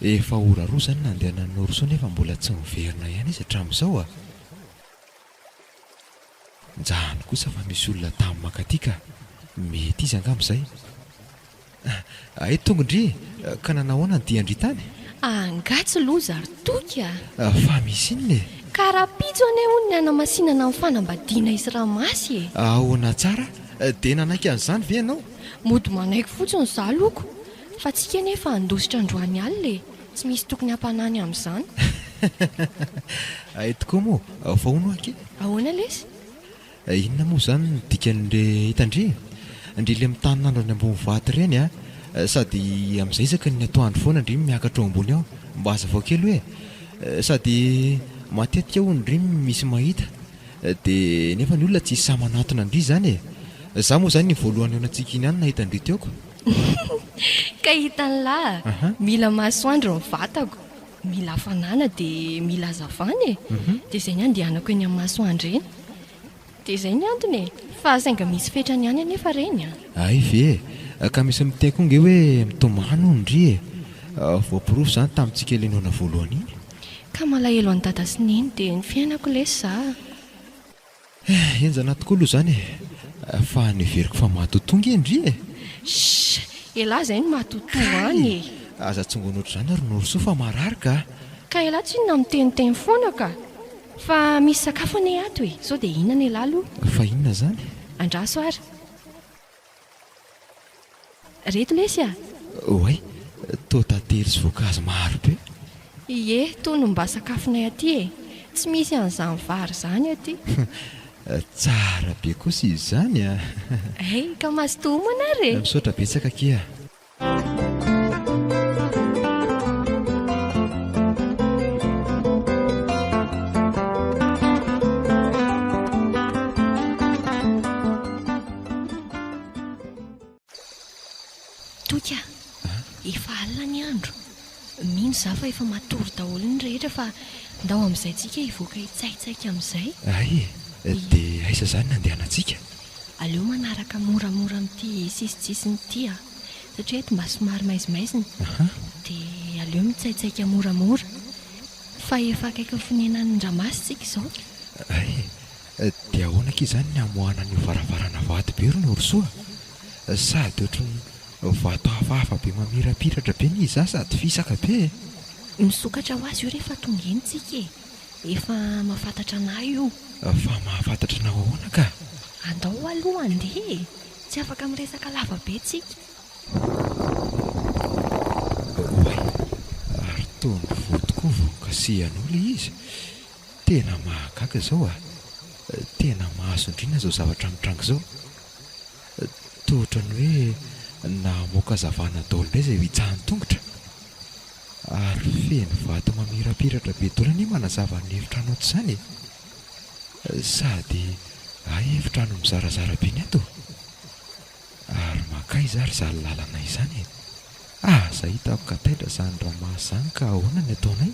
S3: Efa ora roa izany nandeha nanoroso nefa mbola tsy miverina ihany izy hatramin'izao a. Njahany kosa fa misy olona tamin'ny makatika. Mety izy angamizay. Ay tongondry, ka nanahoana ny diandry tany?
S8: Angatsy loza ary toky a.
S3: Fa misy inona e?
S8: Karapitso ane hono ny hanamasinana amin'ny fanambadiana isy ramasy e.
S3: Ahoana tsara? Dia nanaiky an'izany ve ianao?
S8: Mody manaiky fotsiny izaho loko. Fa tsika nefa andositra androany alina e. Tsy misy tokony hampanany amin'izany.
S3: Ay tokoa moa, fa hono anky?
S8: Ahoana lesy?
S3: Inona moa izany ny dikan'le hitandry? Ndry le mitanindro any ambony vato ireny a, sady amin'izay isaka ny atoandro foana ndry miakatra ao ambony ao mba aza vao kely hoe. Sady matetika ho ndry misy mahita. Dia nefa ny olona tsy sa manatona ndry izany e. Izaho moa izany ny voalohany ao antsika iny ihany nahita ndry teoko.
S8: Ka hitan'lahy, mila masoandro ny vatako. Mila hafanana dia mila hazavana e. Dia izay ny andehanako eny amin'ny masoandro eny. Dia izay ny antony e. Fa sainga misy fetrany ihany anefa reny a.
S3: Ay ve, ka misy miteny koa nge hoe mitomany ndry e. Voapirofo izany tamintsika ilenoana voalohany iny.
S8: Ka malahelo any dada sy neny dia ny fiainako lesy za.
S3: Enjana tokoa aloha izany e. Fa neveriko fa mahatotonga endry e.
S8: Elahy izay ny mahatotongo any e.
S3: Aza tsongonoatra izany ary noroso fa marary ka.
S8: Ka elahy tsy inona miteniteny foana ka. Fa misy sakafo ane ato e. Sao dia inona elahy aloha?
S3: Fa inona izany?
S8: Andraso ary. Reto lesy a?
S3: Oay, toa tantely sy voankazo maro be.
S8: Ie, toy no mba sakafonay aty e. Tsy misy an'izany vary izany aty.
S3: Tsara be kosa izy izany a.
S8: Ka mazotomana re.
S3: Misaotra betsaka kia.
S8: Toka, efa alina ny andro. Mino za fa efa matory daholo ny rehetra fa ndao amin'izay tsika hivoaka hitsaitsaika amin'izay.
S3: Ay, dia aiza izany nandehanantsika?
S8: Aleo manaraka moramora amin'ity sisitsisiny ity a. Satria eto mba somary maizimaizina. Dia aleo mitsaitsaika moramora. Fa efa akaiky fonenan'ny ramasy tsika izao.
S3: Ay, dia ahoana anky izany ny hamoahana ny varavarana vato be ro norosoa? Sady ohatrany vato hafahafa be mamirapiratra be ny iza sady fisaka be.
S8: Misokatra ho azy io rehefa tonga eny tsika e. Efa mahafantatra anay io.
S3: Fa mahafantatra anao ahoana ka?
S8: Andao aloha andeha. Tsy afaka miresaka lava be tsika.
S3: Oay, ary toa ny vodiko vonkasihan'olo izy. Tena mahagaga izao a. Tena mahasondriana izao zavatra mitrango izao. Toa ohatrany hoe namoaka zavana daholo indray izay hitsahany tongotra. Ary feno vato mamirapiratra be daholo anie manazava ny efitrano ato izany e. Sady efitrano mizarazara be ny ato. Ary makay izy ary izany lalana izany e. Aza hitako kataitra izany ramasy izany ka ahoana ny ataonay?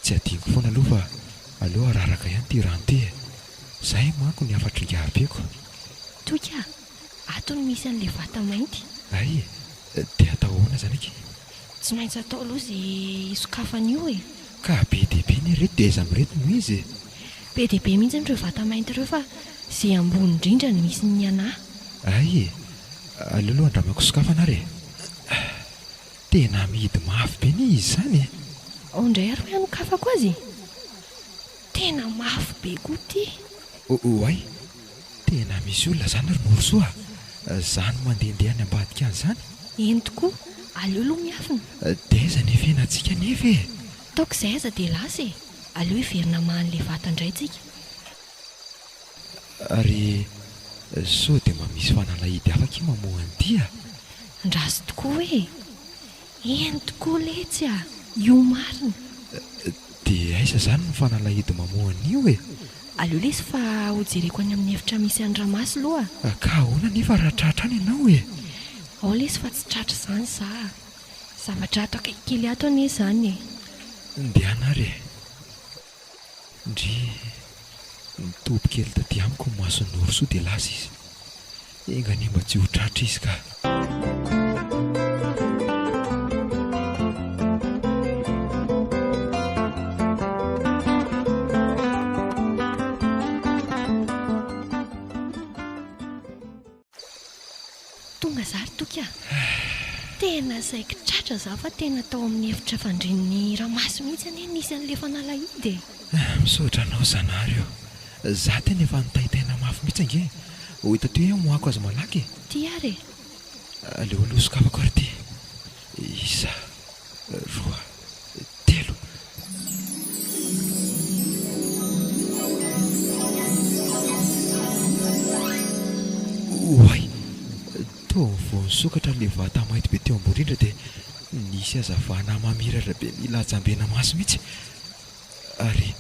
S3: Tsy adiniko foana aloha fa aleo araraka ihany ty rano ty e. Izay manko ny afatringahabeko.
S8: Toka, ato no misy an'ilay vata mainty.
S3: Ay, dia atao ahoana izany aky?
S8: Tsy maintsy atao aloha izay sokafan'io e.
S3: Ka be dia be ny reto dia aiza mireto moa izy?
S8: Be dia be mihitsy ireo vata mainty ireo fa izay ambony indrindra no misy ny anahy.
S3: Ay, aleo aloha andramako sokafana ary e. Tena mihidy mafy be ny izy izany e.
S8: Ao indray ary hoe hanokafako azy. Tena mafy be koa ty.
S3: Oay, tena misy olona zany ry Norosoa zany mandehandeha any ambadika any zany
S8: eny tokoa aleo aloha miafina
S3: daiza nefa enantsika nefa e
S8: taoko izay aza dia lasa e aleo hiverina mahan'ilay vatandray tsika
S3: ary sao dia mba misy fanalahidy afaka i mamohany ity a
S8: ndraso tokoa e eny tokoa letsy a io marina
S3: dia aiza zany ny fanalahidy mamohany io e
S8: aleo lesy fa hojereko any amin'ny efitra misy andramasy loha
S3: ka ahoana nefa raha tratra any ianao e
S8: ao lesy fa tsy tratra izany za zavatra atao kely ato anie izany e
S3: ndeana ary ndry nitoby kely taty amiko ny mason'ny Norosoa dia lasa izy engany mba tsy ho tratra izy ka
S8: tonga zary toka tena saiko tratra za fa tena tao amin'ny efitra fandrin'ny ramaso mihitsy anie nisy an'ilay fanalahidy e
S3: misaotra anao zanary eo za tena efa nitaitaina mafy mihitsy ange ho hita toy hoe moako azy malaky
S8: ty ary
S3: aleo alosoko afako ary ty isa roa telo oay to vony sokatra le vata mainty be teo amborindra dia nisy azavana mamiratra be mila ajambena maso mihitsy ary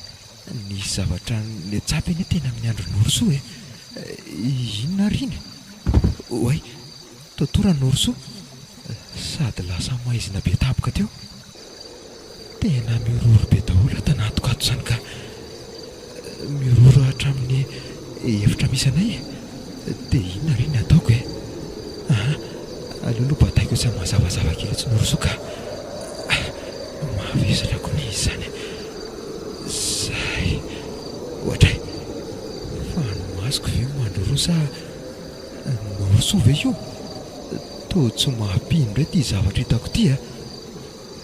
S3: nisy zavatra le tsapy eny tena amin'ny andro Norosoa e inona riny oay totora ny Norosoa sady lasa maizina be tapoka teo tena miroro be daholo tanatoko ato zany ka miroro hatramin'ny efitra misy anay dia inona riny ataoko e aleoloha bataiko tsy mahazavazava kely tsy Norosoa ka mahavesatra ko ny izy zany zay ohatra fa nomasoko ve mandrorosa Norosoa ve io to tsy mahampino ndray ty zavatra hitako ty a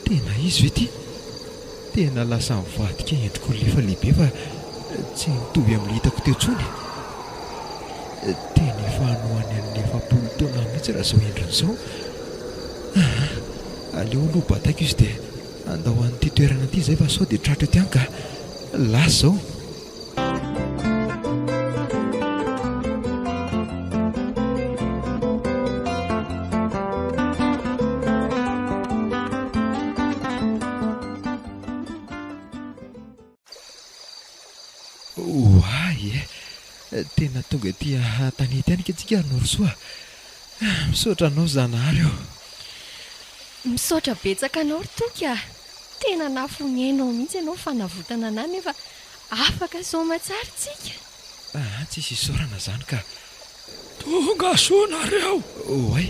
S3: tena izy ve ty tena lasa mivadika endriko lefa lehibe fa tsy mitovy amin'le hitako teo tsony tena efa hanohany amin'ny 7 taona mihitsy raha zao endrin'izao aleo aloha bataiko izy dia andao an'ity toerana ity zay fa sao dia tratra ety any ka lasa zao oay e tena tonga ty tanety anyka antsika ary Norosoa misaotra anao zanahary eo
S8: misaotra betsaka anao ry toka tena nafonenao mihitsy ianao fanavotana anay nefa afaka soma tsara tsika
S3: tsisy isaorana zany ka
S6: tonga soa nareo
S3: oay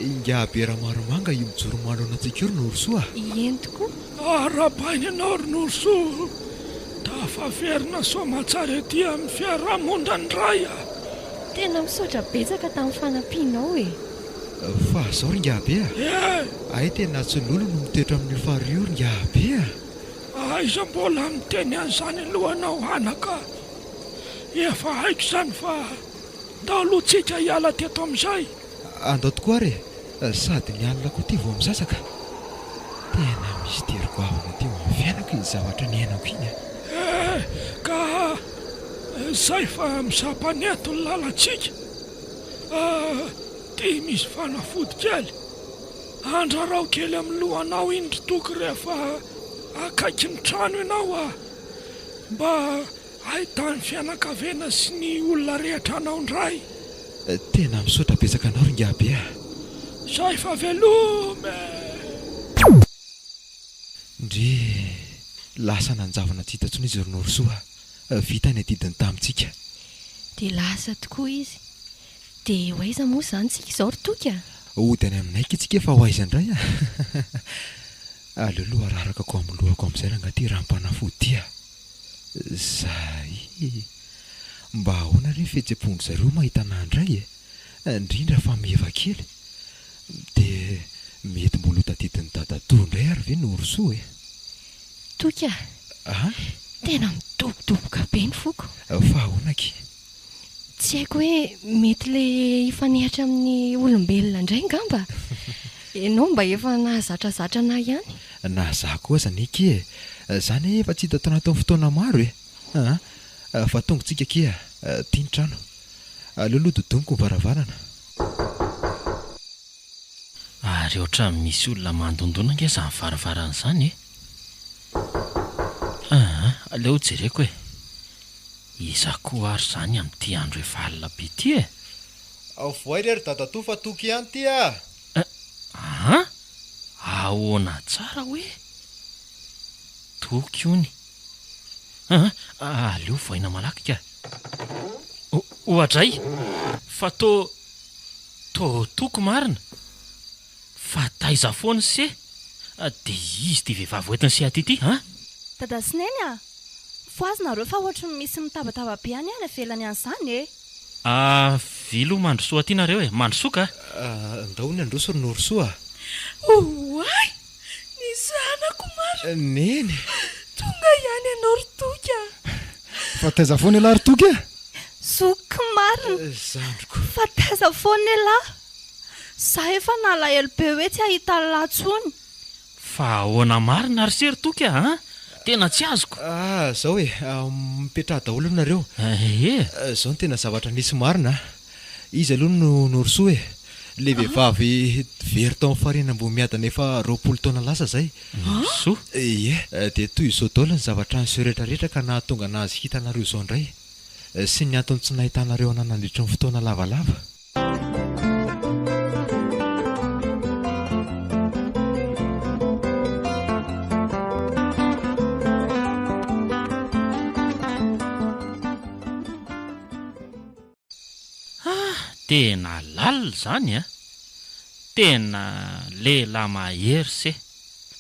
S3: ingabera maromanga io mijoromano anantsika io ry Norosoa
S8: eny tokoa
S6: arabainy anao ry Norosoa tafaverina soma tsara ety amin'ny fiarahamonina ny ray a
S8: tena misaotra betsaka tamin'ny fanampianao e
S3: fa zao ringabe a ay tena tsy lolo no mitoetra amin'ny fario ringabe a
S6: aiza mbola miteny an'izany alohanao anaka efa haiko izany fa taolotsika hiala teto amin'izay
S3: andao tokoa ary sady ny alina koa ty vao misasaka tena misy teriko avana teo amin'ny fiainako izy zavatra ny ainako iny
S6: ka zay fa misampaneto ny lalantsika ty misy fanafody kely andrarao kely amin'ny lohanao iny ry toky rehefa akaiky ny trano ianao a mba ahitany fianakavena sy ny olona rehetra anao ndray
S3: tena misaotra betsaka anao ringabe a
S6: zay fa velome
S3: ndry lasa nanjavana tsy hitantsony izy ry Norosoa vita ny adidiny tamintsika
S8: dia lasa tokoa izy dia ho aiza moa zany tsika izao ry toka
S3: ody any aminayka itsika efa ho aiza indray a aleoloha ararakako amin'ny lohako amin'izay rangaty rahampanafody a zay mba ahoana re fihetsem-pondry zareo mahita anandray e indrindra fa miheva kely dia mety mbola ho tadidiny dadatoro indray ary ve Norosoa e
S8: toka tena midobodoboka be ny foko
S3: fa ahoanaky
S8: tsy haiko hoe mety le ifanehatra amin'ny olombelona indray ngamba ianao mba efa nahazatrazatra na ihany
S3: na za koa zany ke zany efa tsy hita tanato amin'ny fotoana maro fa tonga tsika ke tia ny trano aleoloha dodoniko ny varavarana
S5: ary ohatra misy olona mandondona nge zany varavarana izany aleo jereko hoe iza koa ary zany amin'ity andro efa alina be ity
S3: voay rery dadatoa fa toky ihany ty
S5: ahoana tsara hoe toky ony aleo voaina malaky ka ohatray fa to toko marina fa taiza foana se de izy ty vehivavy oetiny se aty ty
S2: dada sineny foazonareo fa ohatra misy mitabataba be any any avelany an'izany
S5: vilo mandrosoa aty nareo mandrosoka
S3: ndahony androso ry norosoa
S6: oay ny zanako maro
S3: neny
S6: tonga ihany ianao ry toky
S4: fa taiza foana elahy ry toky
S2: zoky marina
S3: zandroko
S2: fa taiza foana elahy za efa nalahelo be hoe tsy ahita latsony
S5: fa ahoana marina ry sery toky tena tsy azoko
S3: zao hoe mipetraha daholo nareo zao no tena zavatra nisy marina izy aloha no norosoa le vehivavy very tao amin'ny farina mbo miadana efa 20 taona lasa zay
S5: so
S3: de toy izao daola ny zavatra nyseho rehetrarehetra ka nahatonga nazy hitanareo izao indray sy ny antony tsy nahitanareo ananandritra ny fotoana lavalava
S5: tena lalina zany tena lehilahy mahery se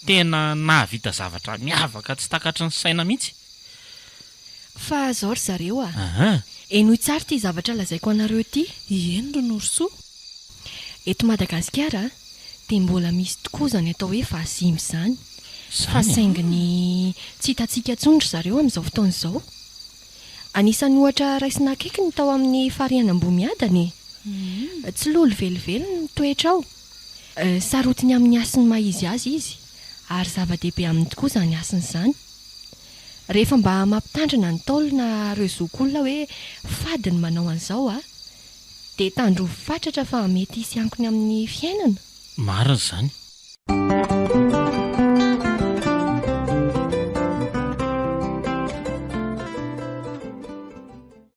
S5: tena nahavita zavatra miavaka tsy takatry ny saina mihitsy
S8: fa zao ry zareo enoy tsara ty zavatra lazaiko anareo ty
S1: eny ry norosoa
S8: eto Madagasikara dia mbola misy tokoa zany atao hoe vahazimy zany fa sainginy tsy hitantsika tsondry zareo amin'izao fotoana izao anisany ohatra raisina akaiky ny tao amin'ny fariana Ambomiadany tsy lolo velively ny toetra ao sarotiny amin'ny asiny maizy azy izy ary zava-dehibe aminy tokoa zany asiny izany rehefa mba mampitandrina ny taolona reo zokolona hoe fadiny manao an'izao dia tandro fatratra fa mety hisy ankony amin'ny fiainana
S5: marina zany